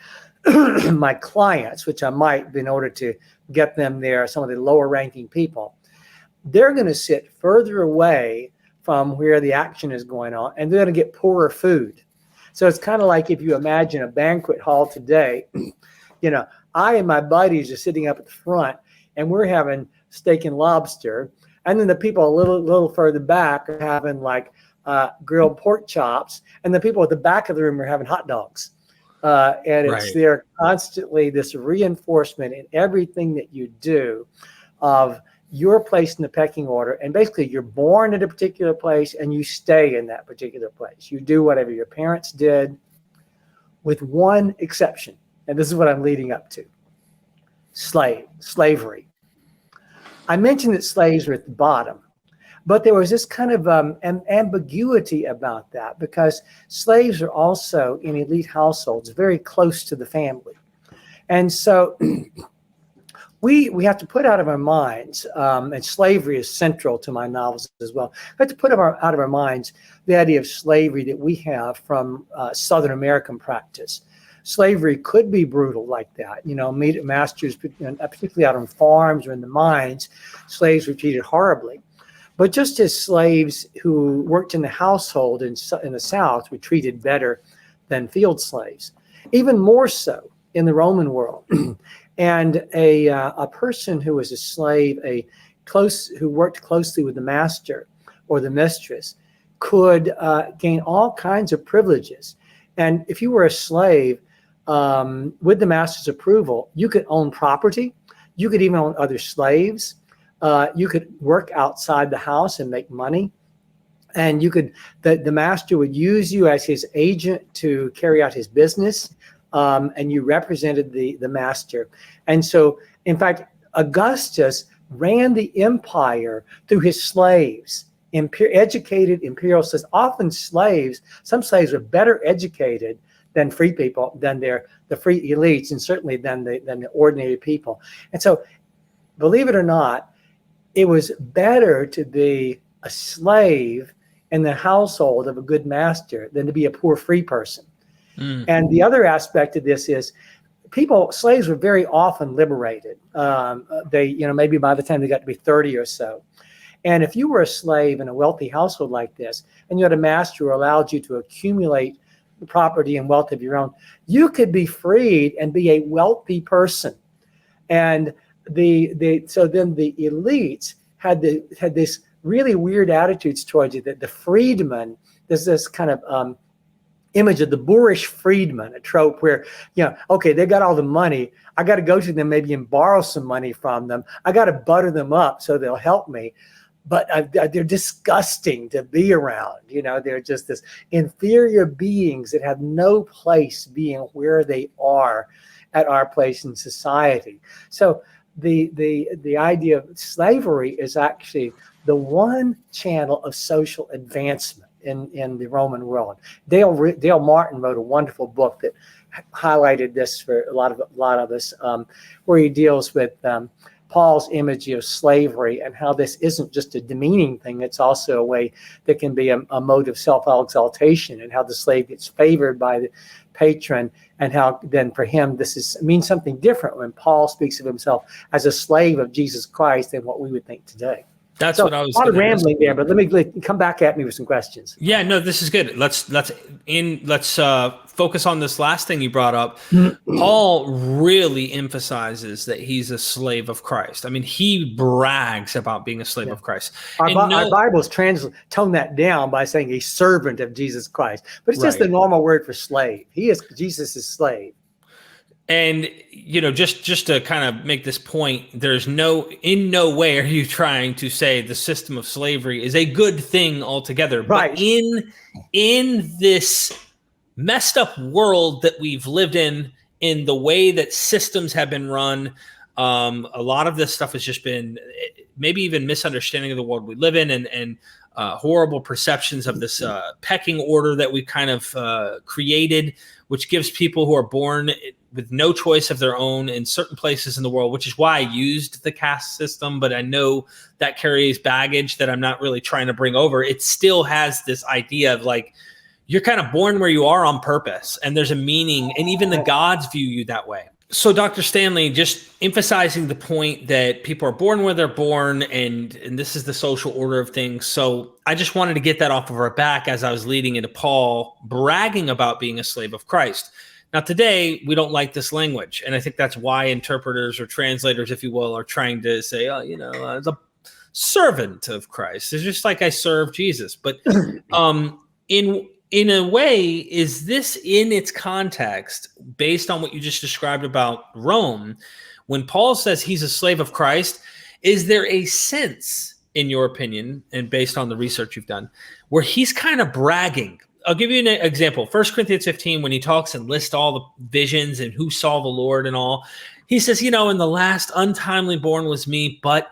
my clients, which I might in order to get them there, some of the lower ranking people, they're going to sit further away from where the action is going on, and they're going to get poorer food. So it's kind of like if you imagine a banquet hall today, I and my buddies are sitting up at the front, and we're having steak and lobster. And then the people a little further back are having like grilled pork chops, and the people at the back of the room are having hot dogs. And it's there constantly, this reinforcement in everything that you do of your place in the pecking order. And basically, you're born at a particular place and you stay in that particular place. You do whatever your parents did, with one exception. And this is what I'm leading up to: slavery. I mentioned that slaves are at the bottom. But there was this kind of ambiguity about that, because slaves are also in elite households very close to the family. And so we have to put out of our minds, and slavery is central to my novels as well. We have to put out of our minds the idea of slavery that we have from Southern American practice. Slavery could be brutal like that. Masters, particularly out on farms or in the mines, slaves were treated horribly. But just as slaves who worked in the household in the South were treated better than field slaves, even more so in the Roman world. And a person who was a slave, who worked closely with the master or the mistress, could gain all kinds of privileges. And if you were a slave, with the master's approval, you could own property. You could even own other slaves. You could work outside the house and make money. And the master would use you as his agent to carry out his business. And you represented the master. And so, in fact, Augustus ran the empire through his slaves, educated imperial slaves. Often some slaves were better educated than free people, than the free elites, and certainly than the ordinary people. And so, believe it or not, it was better to be a slave in the household of a good master than to be a poor free person. Mm. And the other aspect of this is slaves were very often liberated. Maybe by the time they got to be 30 or so. And if you were a slave in a wealthy household like this, and you had a master who allowed you to accumulate property and wealth of your own, you could be freed and be a wealthy person. And so then the elites had this really weird attitudes towards you, that the freedman, there's this kind of image of the boorish freedman, a trope where, okay, they got all the money. I got to go to them maybe and borrow some money from them. I got to butter them up so they'll help me. But they're disgusting to be around. They're just this inferior beings that have no place being where they are at our place in society. So the idea of slavery is actually the one channel of social advancement in the Roman world. Dale Martin wrote a wonderful book that highlighted this for a lot of us, where he deals with Paul's image of slavery and how this isn't just a demeaning thing. It's also a way that can be a mode of self-exaltation, and how the slave gets favored by the patron, and how then for him this means something different when Paul speaks of himself as a slave of Jesus Christ than what we would think today. That's what I was. A lot of rambling there, but let me come back at me with some questions. Yeah, no, this is good. Let's focus on this last thing you brought up. Paul really emphasizes that he's a slave of Christ. I mean, he brags about being a slave of Christ. Our Bibles tone that down by saying a servant of Jesus Christ, but it's just the normal word for slave. Jesus' slave. And, just to kind of make this point, in no way are you trying to say the system of slavery is a good thing altogether. Right. But in this messed up world that we've lived in the way that systems have been run, a lot of this stuff has just been maybe even misunderstanding of the world we live in, and horrible perceptions of this pecking order that we kind of created, which gives people who are born with no choice of their own in certain places in the world, which is why I used the caste system. But I know that carries baggage that I'm not really trying to bring over. It still has this idea of like, you're kind of born where you are on purpose, and there's a meaning, and even the gods view you that way. So Dr. Stanley, just emphasizing the point that people are born where they're born, and this is the social order of things. So I just wanted to get that off of our back as I was leading into Paul bragging about being a slave of Christ. Now, today, we don't like this language, and I think that's why interpreters or translators, if you will, are trying to say, as a servant of Christ. It's just like I serve Jesus. But in a way, is this in its context, based on what you just described about Rome, when Paul says he's a slave of Christ, is there a sense, in your opinion, and based on the research you've done, where he's kind of bragging? I'll give you an example. 1 Corinthians 15, when he talks and lists all the visions and who saw the Lord and all, he says, in the last untimely born was me, but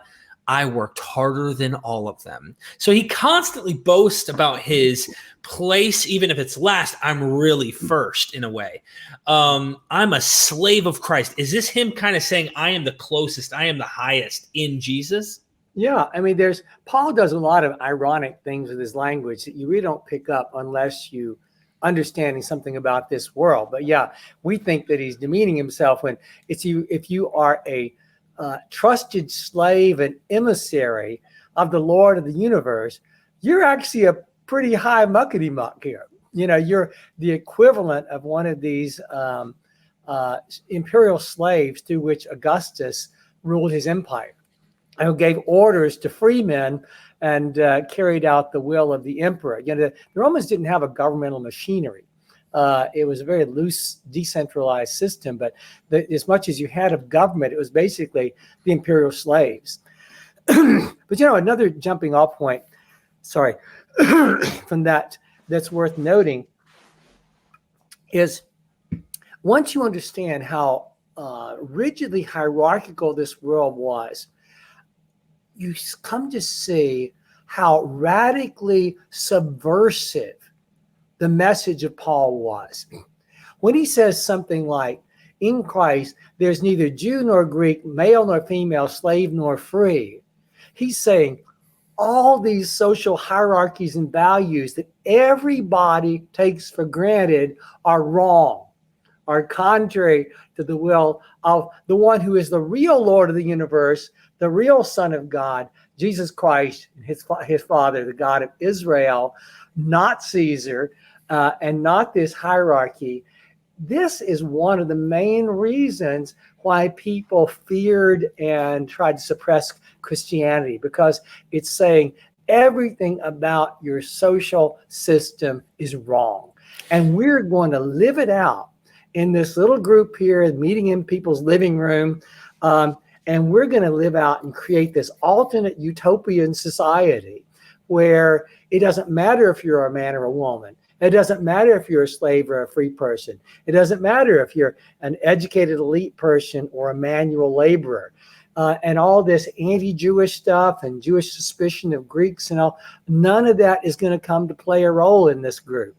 I worked harder than all of them. So he constantly boasts about his place, even if it's last. I'm really first in a way. I'm a slave of Christ. Is this him kind of saying, I am the closest, I am the highest in Jesus? Yeah, I mean, Paul does a lot of ironic things with his language that you really don't pick up unless you understanding something about this world. But yeah, we think that he's demeaning himself when it's you. If you are a trusted slave and emissary of the Lord of the universe, you're actually a pretty high muckety muck here. You know, you're the equivalent of one of these imperial slaves through which Augustus ruled his empire, who gave orders to free men and carried out the will of the emperor. You know, the Romans didn't have a governmental machinery. It was a very loose, decentralized system, but as much as you had of government, it was basically the imperial slaves. But, you know, another jumping off point, from that's worth noting is once you understand how rigidly hierarchical this world was, you come to see how radically subversive the message of Paul was. When he says something like, in Christ, there's neither Jew nor Greek, male nor female, slave nor free. He's saying all these social hierarchies and values that everybody takes for granted are wrong, are contrary to the will of the one who is the real Lord of the universe, the real Son of God, Jesus Christ, his Father, the God of Israel, not Caesar, and not this hierarchy. This is one of the main reasons why people feared and tried to suppress Christianity, because it's saying everything about your social system is wrong. And we're going to live it out in this little group here, meeting in people's living room. And we're going to live out and create this alternate utopian society where it doesn't matter if you're a man or a woman. It doesn't matter if you're a slave or a free person. It doesn't matter if you're an educated elite person or a manual laborer. And all this anti-Jewish stuff and Jewish suspicion of Greeks and all, none of that is going to come to play a role in this group.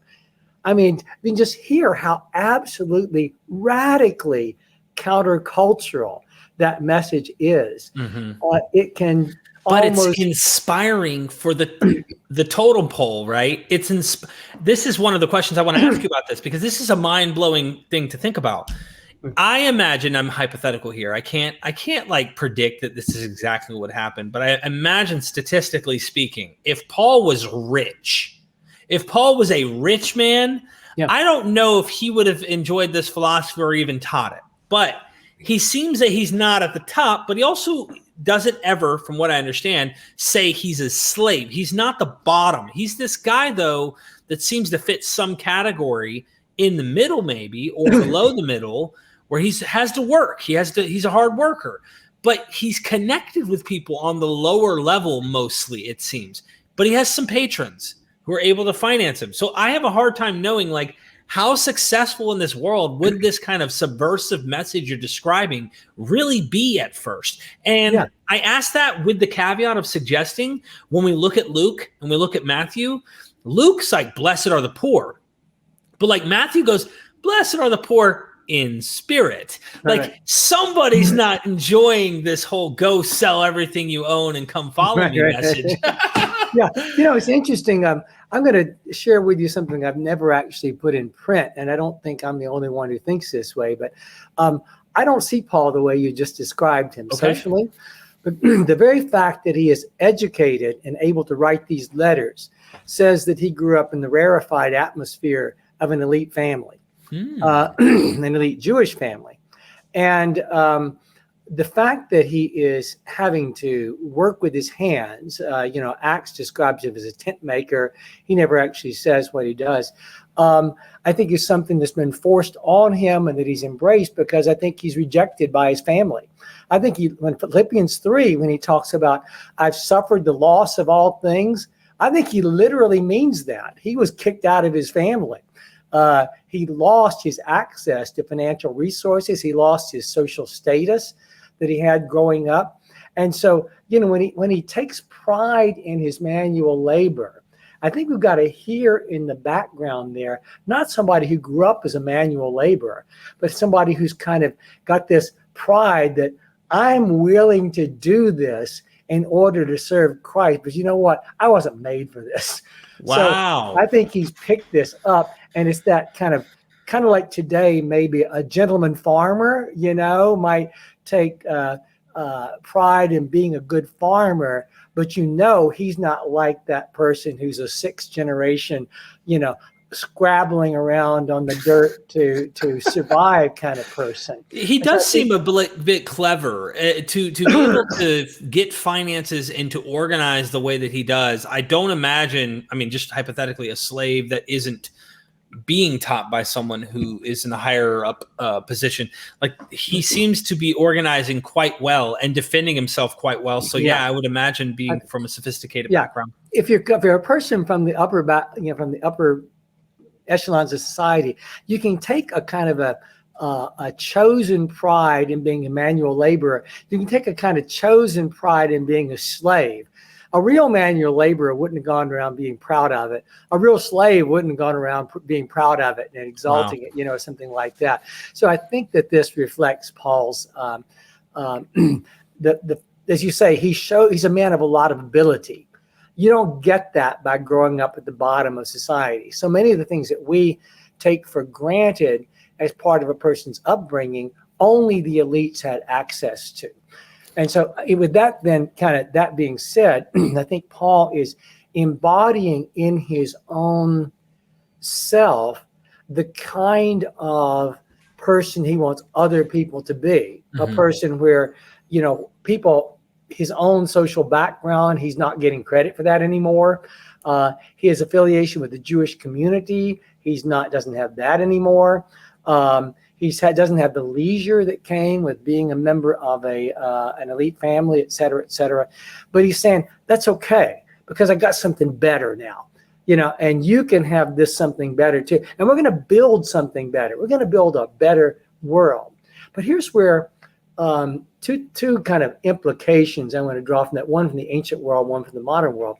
I mean, just hear how absolutely radically countercultural that message is. Mm-hmm. It can, but it's inspiring for the totem pole, right? This is one of the questions I want to ask you about this, because this is a mind-blowing thing to think about. I imagine, I'm hypothetical here. I can't like predict that this is exactly what happened, but I imagine, statistically speaking, if Paul was a rich man, yeah, I don't know if he would have enjoyed this philosophy or even taught it. But he seems that he's not at the top, but he also doesn't ever, from what I understand, say he's a slave. He's not the bottom. He's this guy, though, that seems to fit some category in the middle, maybe, or below the middle, where he has to work. He's a hard worker, but he's connected with people on the lower level, mostly, it seems. But he has some patrons who are able to finance him. So I have a hard time knowing, like, how successful in this world would this kind of subversive message you're describing really be at first? And yeah, I ask that with the caveat of suggesting, when we look at Luke and we look at Matthew, Luke's like, blessed are the poor. But like Matthew goes, blessed are the poor in spirit. Like, right, somebody's not enjoying this whole go sell everything you own and come follow me message. Yeah, you know, it's interesting. I'm going to share with you something I've never actually put in print, and I don't think I'm the only one who thinks this way, but I don't see Paul the way you just described him socially. But the very fact that he is educated and able to write these letters says that he grew up in the rarefied atmosphere of an elite family, an elite Jewish family. And the fact that he is having to work with his hands, Acts describes him as a tent maker. He never actually says what he does. I think is something that's been forced on him and that he's embraced, because I think he's rejected by his family. I think when Philippians 3, when he talks about, I've suffered the loss of all things, I think he literally means that. He was kicked out of his family. He lost his access to financial resources. He lost his social status that he had growing up. And so, when he takes pride in his manual labor, I think we've got to hear in the background there, not somebody who grew up as a manual laborer, but somebody who's kind of got this pride that I'm willing to do this in order to serve Christ. But you know what? I wasn't made for this. Wow. So I think he's picked this up, and it's that kind of like today, maybe a gentleman farmer, might take pride in being a good farmer, but he's not like that person who's a sixth generation, scrabbling around on the dirt to survive kind of person. He does seem a bit clever to be able to get finances and to organize the way that he does. I don't imagine, just hypothetically, a slave that isn't being taught by someone who is in a higher up position. Like, he seems to be organizing quite well and defending himself quite well. So I would imagine being from a sophisticated background. If you're a person from the upper echelons of society, you can take a kind of a chosen pride in being a manual laborer. You can take a kind of chosen pride in being a slave. A real manual laborer wouldn't have gone around being proud of it. A real slave wouldn't have gone around being proud of it and exalting it, or something like that. So I think that this reflects Paul's, as you say, he's a man of a lot of ability. You don't get that by growing up at the bottom of society. So many of the things that we take for granted as part of a person's upbringing, only the elites had access to. And so with that, then that being said, I think Paul is embodying in his own self the kind of person he wants other people to be, a person where, people, his own social background, he's not getting credit for that anymore. His affiliation with the Jewish community, doesn't have that anymore. Doesn't have the leisure that came with being a member of an elite family, et cetera, et cetera. But he's saying, that's okay, because I got something better now, and you can have this something better too. And we're going to build something better. We're going to build a better world. But here's where two kind of implications I want to draw from that, one from the ancient world, one from the modern world.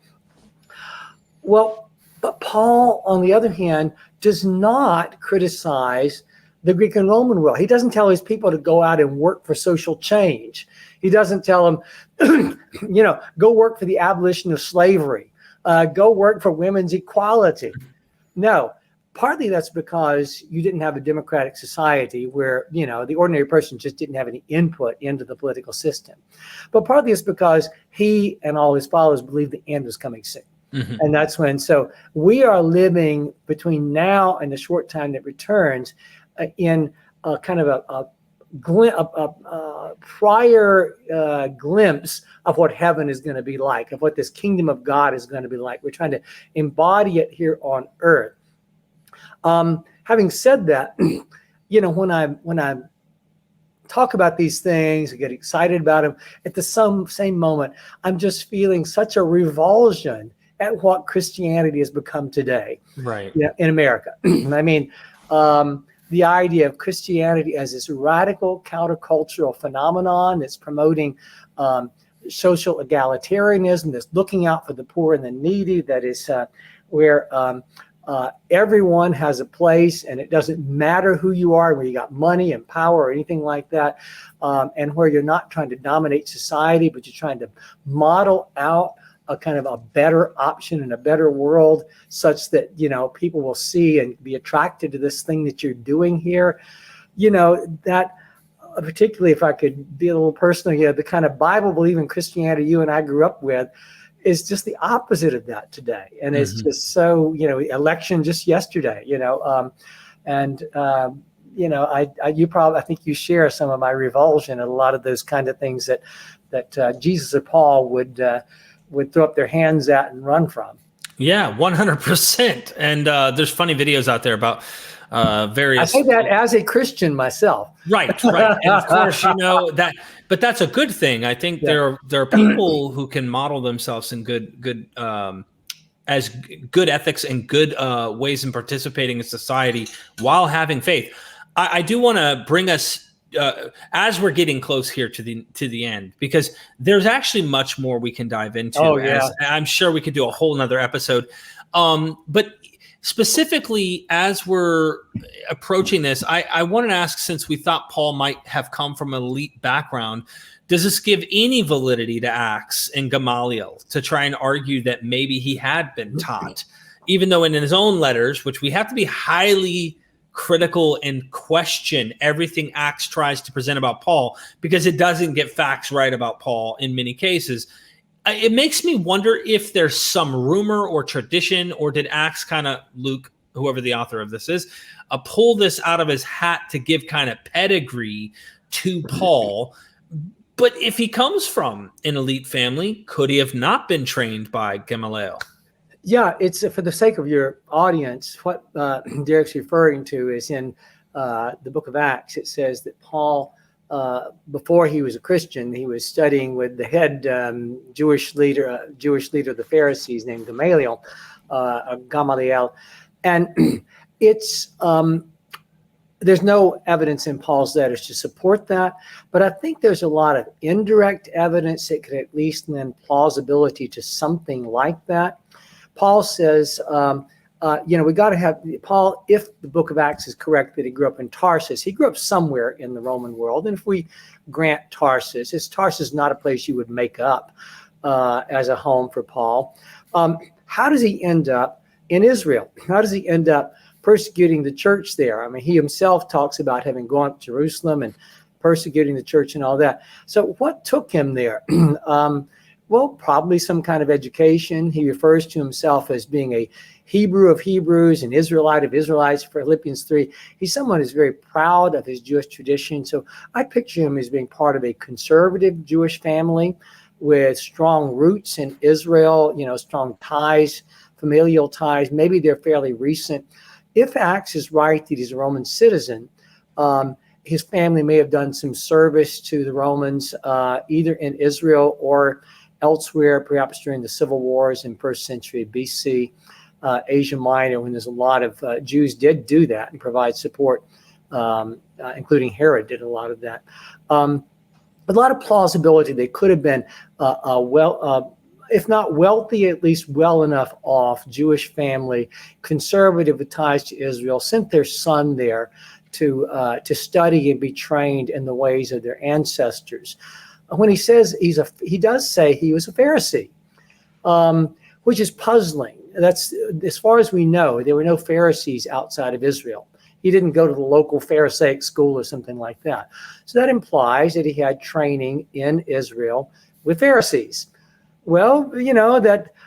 Well, but Paul, on the other hand, does not criticize the Greek and Roman world. He doesn't tell his people to go out and work for social change. He doesn't tell them, go work for the abolition of slavery, go work for women's equality. No, partly that's because you didn't have a democratic society where, the ordinary person just didn't have any input into the political system. But partly it's because he and all his followers believed the end was coming soon. And that's when, so we are living between now and the short time that returns in a kind of a prior glimpse of what heaven is going to be like, of what this kingdom of God is going to be like. We're trying to embody it here on earth. Having said that, when I talk about these things, I get excited about them, at the same moment, I'm just feeling such a revulsion at what Christianity has become today, right? In America. The idea of Christianity as this radical countercultural phenomenon that's promoting social egalitarianism, that's looking out for the poor and the needy, that is where everyone has a place, and it doesn't matter who you are, where you got money and power or anything like that, and where you're not trying to dominate society, but you're trying to model out a kind of a better option and a better world, such that people will see and be attracted to this thing that you're doing here. That particularly, if I could be a little personal here, the kind of Bible believing Christianity you and I grew up with is just the opposite of that today. And it's just so, election just yesterday, I think you share some of my revulsion at a lot of those kind of things that Jesus or Paul would throw up their hands at and run from. Yeah, 100%. And there's funny videos out there about various. I say that as a Christian myself. Right. And of course, that, but that's a good thing. I think there are people who can model themselves in good as good ethics and good ways in participating in society while having faith. I do want to bring us as we're getting close here to the end, because there's actually much more we can dive into. Oh, yeah. As I'm sure we could do a whole nother episode. But specifically, as we're approaching this, I wanted to ask, since we thought Paul might have come from an elite background, does this give any validity to Acts and Gamaliel to try and argue that maybe he had been taught, even though in his own letters, which we have to be highly critical and question everything Acts tries to present about Paul, because it doesn't get facts right about Paul in many cases. It makes me wonder if there's some rumor or tradition, or did Acts kind of, Luke, whoever the author of this is, pull this out of his hat to give kind of pedigree to Paul. But if he comes from an elite family, could he have not been trained by Gamaliel? Yeah, it's for the sake of your audience, what Derek's referring to is in the book of Acts. It says that Paul, before he was a Christian, he was studying with the head Jewish leader of the Pharisees named Gamaliel, and it's there's no evidence in Paul's letters to support that, but I think there's a lot of indirect evidence that could at least lend plausibility to something like that. Paul says, we got to have Paul, if the book of Acts is correct that he grew up in Tarsus, he grew up somewhere in the Roman world. And if we grant Tarsus is not a place you would make up as a home for Paul. How does he end up in Israel? How does he end up persecuting the church there? I mean, he himself talks about having gone up to Jerusalem and persecuting the church and all that. So what took him there? Well, probably some kind of education. He refers to himself as being a Hebrew of Hebrews, an Israelite of Israelites, Philippians 3. He's someone who's very proud of his Jewish tradition. So I picture him as being part of a conservative Jewish family with strong roots in Israel, strong ties, familial ties. Maybe they're fairly recent. If Acts is right that he's a Roman citizen, his family may have done some service to the Romans, either in Israel or elsewhere, perhaps during the civil wars in 1st century BC, Asia Minor, when there's a lot of Jews did do that and provide support, including Herod did a lot of that. A lot of plausibility. They could have been if not wealthy, at least well enough off Jewish family, conservative with ties to Israel, sent their son there to study and be trained in the ways of their ancestors. When he says he does say he was a Pharisee, which is puzzling. That's, as far as we know, there were no Pharisees outside of Israel. He didn't go to the local Pharisaic school or something like that. So that implies that he had training in Israel with Pharisees. Well,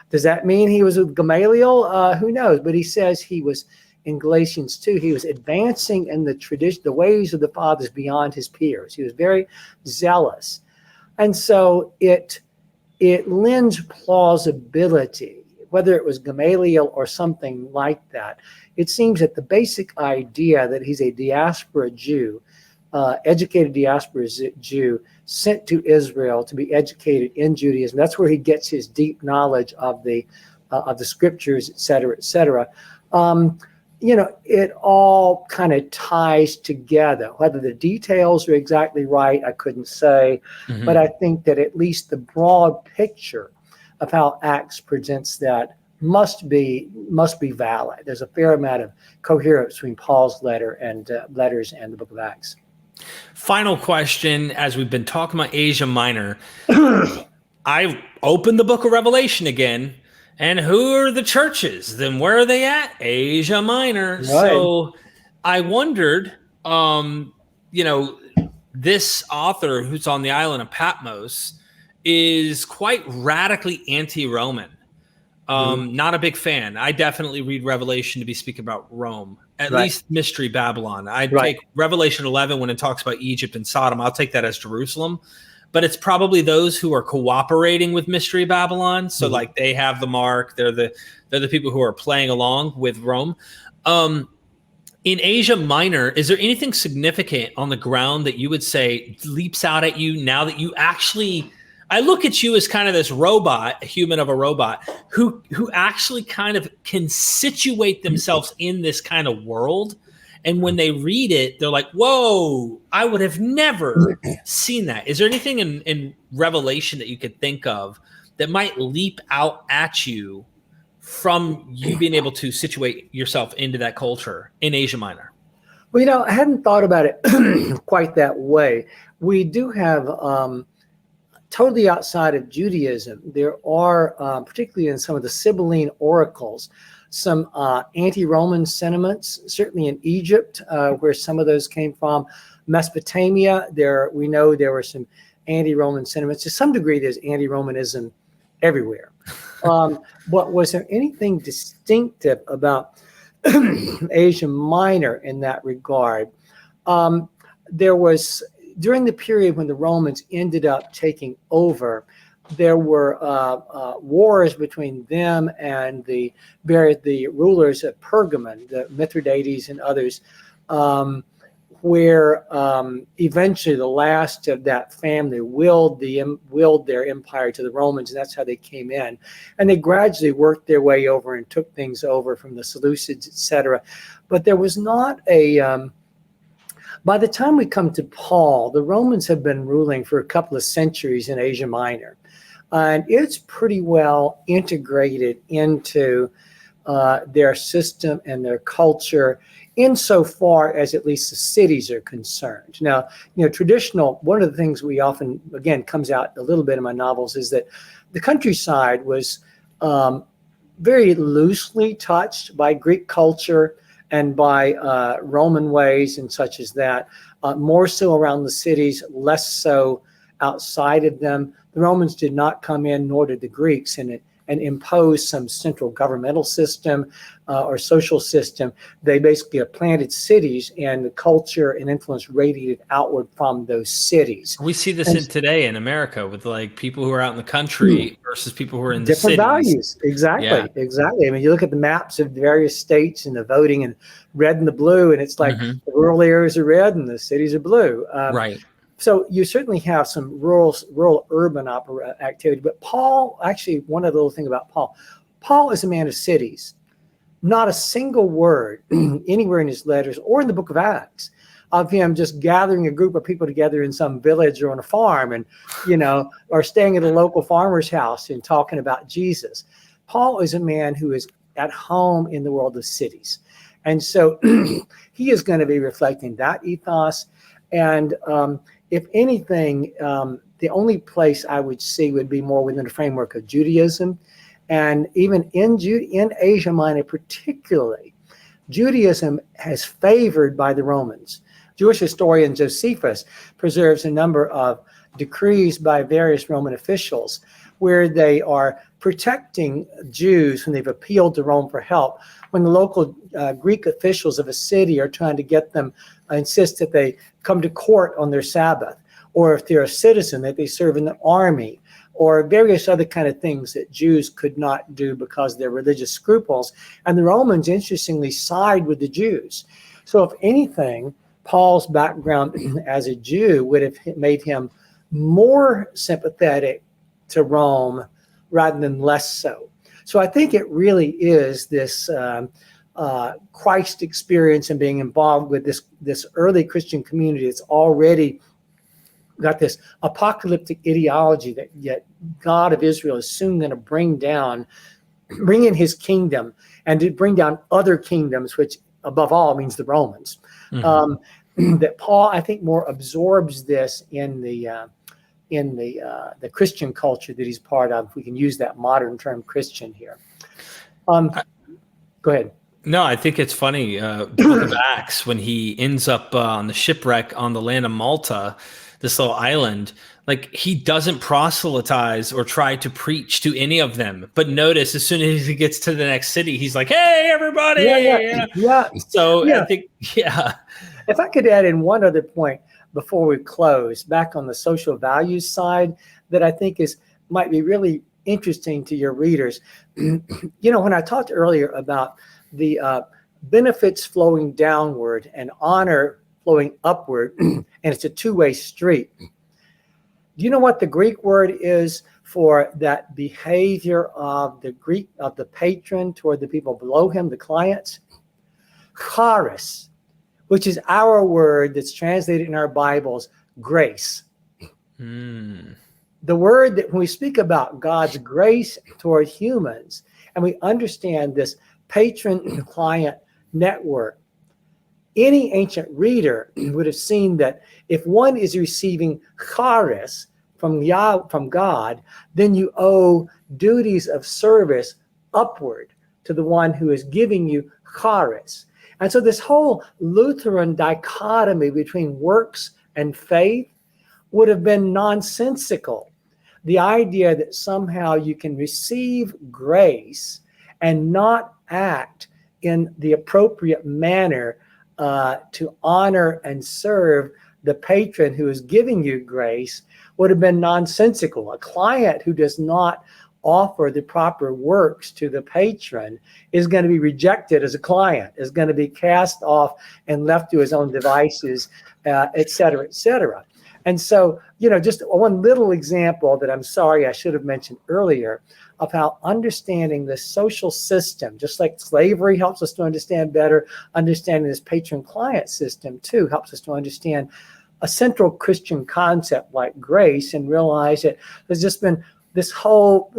does that mean he was with Gamaliel? Who knows? But he says he was, in Galatians 2, he was advancing in the tradition, the ways of the fathers beyond his peers. He was very zealous. And so it lends plausibility, whether it was Gamaliel or something like that. It seems that the basic idea that he's a diaspora Jew, educated diaspora Jew, sent to Israel to be educated in Judaism, that's where he gets his deep knowledge of the scriptures, et cetera, et cetera. It all kind of ties together. Whether the details are exactly right, I couldn't say, but I think that at least the broad picture of how Acts presents that must be valid. There's a fair amount of coherence between Paul's letters and the book of Acts. Final question, as we've been talking about Asia Minor, I opened the book of Revelation again. And who are the churches? Then where are they at? Asia Minor. Right. So I wondered, this author who's on the island of Patmos is quite radically anti-Roman. Not a big fan. I definitely read Revelation to be speaking about Rome, at least Mystery Babylon. I'd take Revelation 11 when it talks about Egypt and Sodom. I'll take that as Jerusalem. But it's probably those who are cooperating with Mystery Babylon. So like they have the mark. They're the people who are playing along with Rome. In Asia Minor, is there anything significant on the ground that you would say leaps out at you now that you actually, I look at you as kind of this robot, a human of a robot, who actually kind of can situate themselves in this kind of world And when they read it, they're like, whoa, I would have never seen that. Is there anything in Revelation that you could think of that might leap out at you from you being able to situate yourself into that culture in Asia Minor? Well, I hadn't thought about it quite that way. We do have, totally outside of Judaism, there are, particularly in some of the Sibylline oracles, some anti-Roman sentiments, certainly in Egypt, where some of those came from. Mesopotamia, we know there were some anti-Roman sentiments. To some degree, there's anti-Romanism everywhere. But was there anything distinctive about Asia Minor in that regard? There was, during the period when the Romans ended up taking over, there were wars between them and the rulers of Pergamon, the Mithridates and others, where eventually the last of that family willed their empire to the Romans, and that's how they came in. And they gradually worked their way over and took things over from the Seleucids, etc. But there was not a... by the time we come to Paul, the Romans have been ruling for a couple of centuries in Asia Minor. And it's pretty well integrated into their system and their culture, insofar as at least the cities are concerned. Now, one of the things we often, again, comes out a little bit in my novels is that the countryside was very loosely touched by Greek culture and by Roman ways and such as that, more so around the cities, less so outside of them. The Romans did not come in, nor did the Greeks, and impose some central governmental system or social system. They basically planted cities, and the culture and influence radiated outward from those cities. We see this today in America with like people who are out in the country versus people who are in the different cities. Values. Exactly. I mean, you look at the maps of the various states and the voting, and red and the blue, and it's like the rural areas are red and the cities are blue. Right. So you certainly have some rural-urban activity. But Paul, actually, one other little thing about Paul is a man of cities. Not a single word anywhere in his letters or in the book of Acts of him just gathering a group of people together in some village or on a farm and, or staying at a local farmer's house and talking about Jesus. Paul is a man who is at home in the world of cities. And so he is going to be reflecting that ethos. And if anything, the only place I would see would be more within the framework of Judaism. And even in Asia Minor particularly, Judaism is favored by the Romans. Jewish historian Josephus preserves a number of decrees by various Roman officials where they are protecting Jews when they've appealed to Rome for help. When the local Greek officials of a city are trying to get them, insist that they come to court on their Sabbath, or if they're a citizen, that they serve in the army, or various other kind of things that Jews could not do because of their religious scruples. And the Romans, interestingly, side with the Jews. So if anything, Paul's background as a Jew would have made him more sympathetic to Rome rather than less so. So I think it really is this Christ experience and being involved with this early Christian community that's already got this apocalyptic ideology that yet God of Israel is soon going to bring in his kingdom and to bring down other kingdoms, which above all means the Romans. That Paul, I think, more absorbs this in the Christian culture that he's part of. If we can use that modern term Christian here. Go ahead. No, I think it's funny. The book of Acts, when he ends up on the shipwreck on the land of Malta, this little island, like he doesn't proselytize or try to preach to any of them. But notice, as soon as he gets to the next city, he's like, "Hey, everybody!" Yeah. So I think, If I could add in one other point before we close, back on the social values side, that I think might be really interesting to your readers. When I talked earlier about the benefits flowing downward and honor flowing upward, and it's a two-way street. Do you know what the Greek word is for that behavior of the patron toward the people below him, the clients? Charis, which is our word that's translated in our Bibles, grace. The word that when we speak about God's grace toward humans, and we understand this patron-client network, any ancient reader would have seen that if one is receiving charis from God, then you owe duties of service upward to the one who is giving you charis. And so this whole Lutheran dichotomy between works and faith would have been nonsensical. The idea that somehow you can receive grace and not act in the appropriate manner to honor and serve the patron who is giving you grace would have been nonsensical. A client who does not offer the proper works to the patron is going to be rejected as a client, is going to be cast off and left to his own devices, et cetera, et cetera. And so, just one little example that I'm sorry I should have mentioned earlier of how understanding the social system, just like slavery helps us to understand better, understanding this patron-client system too helps us to understand a central Christian concept like grace and realize that there's just been this whole,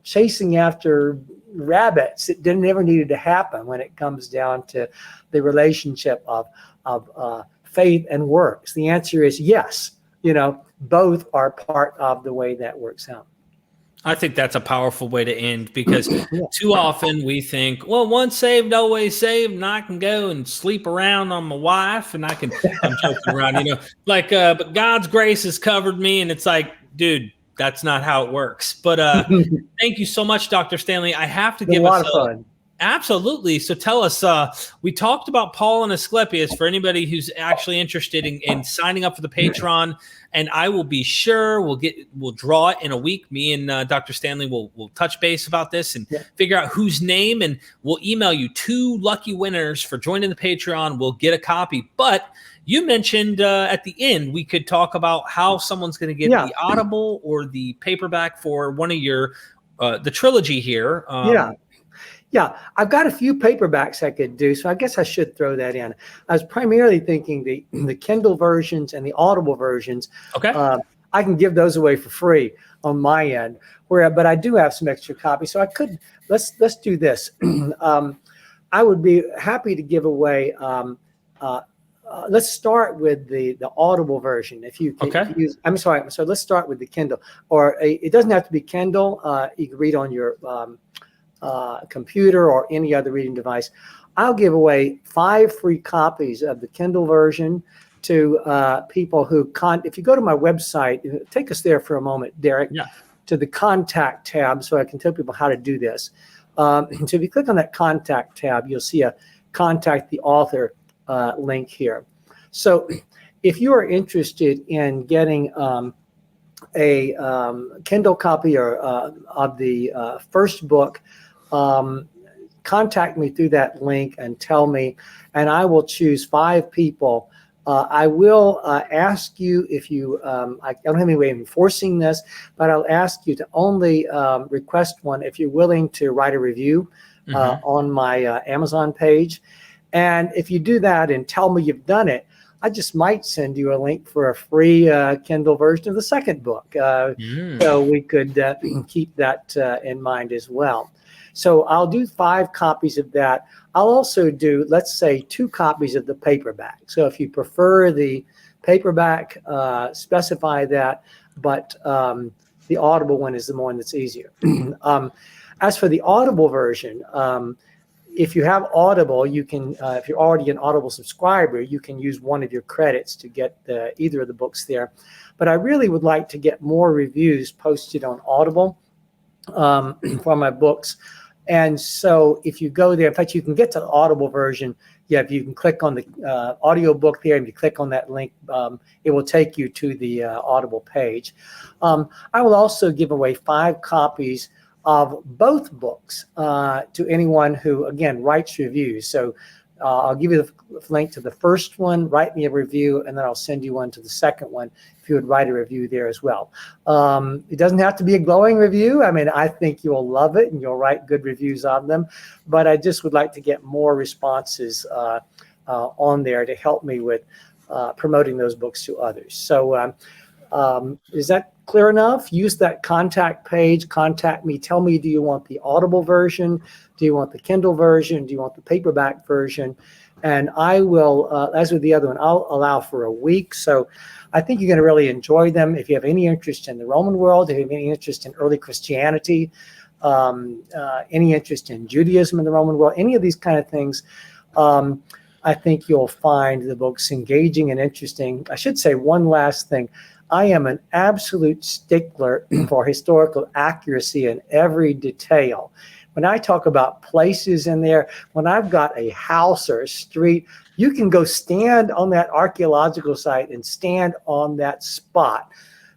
chasing after rabbits that never needed to happen when it comes down to the relationship of faith and works. The answer is yes. Both are part of the way that works out. I think that's a powerful way to end because too often we think, well, once saved, always saved, and I can go and sleep around on my wife and I'm joking around, but God's grace has covered me. And it's like, dude, that's not how it works. But thank you so much, Dr. Stanley. I have to give us a lot of fun. Absolutely. So tell us, we talked about Paul and Asclepius for anybody who's actually interested in signing up for the Patreon. And I will be sure we'll draw it in a week. Me and Dr. Stanley will touch base about this and figure out whose name, and we'll email you 2 lucky winners for joining the Patreon. We'll get a copy. But you mentioned at the end, we could talk about how someone's going to get the Audible or the paperback for one of your, the trilogy here. Yeah, I've got a few paperbacks I could do, so I guess I should throw that in. I was primarily thinking the Kindle versions and the Audible versions. Okay. I can give those away for free on my end, but I do have some extra copies, so I could. Let's do this. I would be happy to give away. Let's start with the Audible version. If you can use, I'm sorry. So let's start with the Kindle, or it doesn't have to be Kindle. You can read on your computer or any other reading device. I'll give away 5 free copies of the Kindle version to people who if you go to my website, take us there for a moment, Derek, to the contact tab so I can tell people how to do this. So if you click on that contact tab, you'll see a contact the author link here. So if you are interested in getting a Kindle copy or of the first book, contact me through that link and tell me, and I will choose 5 people. I will ask you if you, I don't have any way of enforcing this, but I'll ask you to only request one if you're willing to write a review on my Amazon page. And if you do that and tell me you've done it, I just might send you a link for a free Kindle version of the second book. So we could keep that in mind as well. So I'll do 5 copies of that. I'll also do, let's say, 2 copies of the paperback. So if you prefer the paperback, specify that, but the Audible one is the one that's easier. As for the Audible version, if you have Audible, you can, if you're already an Audible subscriber, you can use one of your credits to get either of the books there. But I really would like to get more reviews posted on Audible for my books. And so if you go there, in fact, you can get to the Audible version. Yeah, if you can click on the audio book there, and you click on that link, it will take you to the Audible page. I will also give away 5 copies of both books to anyone who, again, writes reviews. So I'll give you the link to the first one, write me a review, and then I'll send you one to the second one if you would write a review there as well. It doesn't have to be a glowing review. I mean, I think you'll love it and you'll write good reviews of them, but I just would like to get more responses on there to help me with promoting those books to others. So is that clear enough? Use that contact page, contact me, tell me, do you want the Audible version? Do you want the Kindle version? Do you want the paperback version? And I will, as with the other one, I'll allow for a week. So I think you're going to really enjoy them. If you have any interest in the Roman world, if you have any interest in early Christianity, any interest in Judaism in the Roman world, any of these kind of things, I think you'll find the books engaging and interesting. I should say one last thing. I am an absolute stickler for historical accuracy in every detail. When I talk about places in there, when I've got a house or a street, you can go stand on that archaeological site and stand on that spot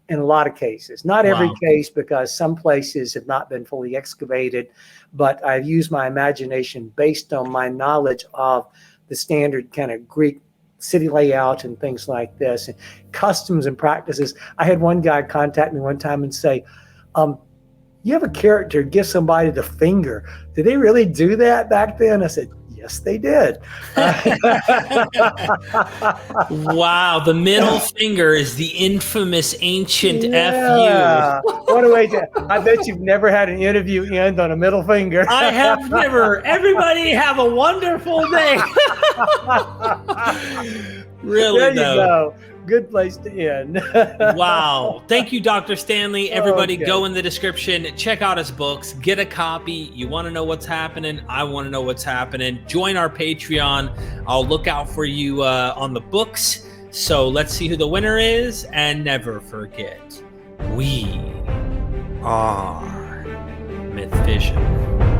in a lot of cases. Not every case, because some places have not been fully excavated, but I've used my imagination based on my knowledge of the standard kind of Greek city layout and things like this, and customs and practices. I had one guy contact me one time and say, you have a character give somebody the finger. Did they really do that back then? I said, yes, they did. Wow, the middle finger is the infamous ancient Yeah. FU. What a way to, I bet you've never had an interview end on a middle finger. I have never. Everybody have a wonderful day. Really, There you though. go. Good place to end. Wow. Thank you, Dr. Stanley. Everybody Okay. go in the description, check out his books, get a copy. You want to know what's happening? I want to know what's happening. Join our Patreon. I'll look out for you on the books. So let's see who the winner is. And never forget, we are Myth Vision.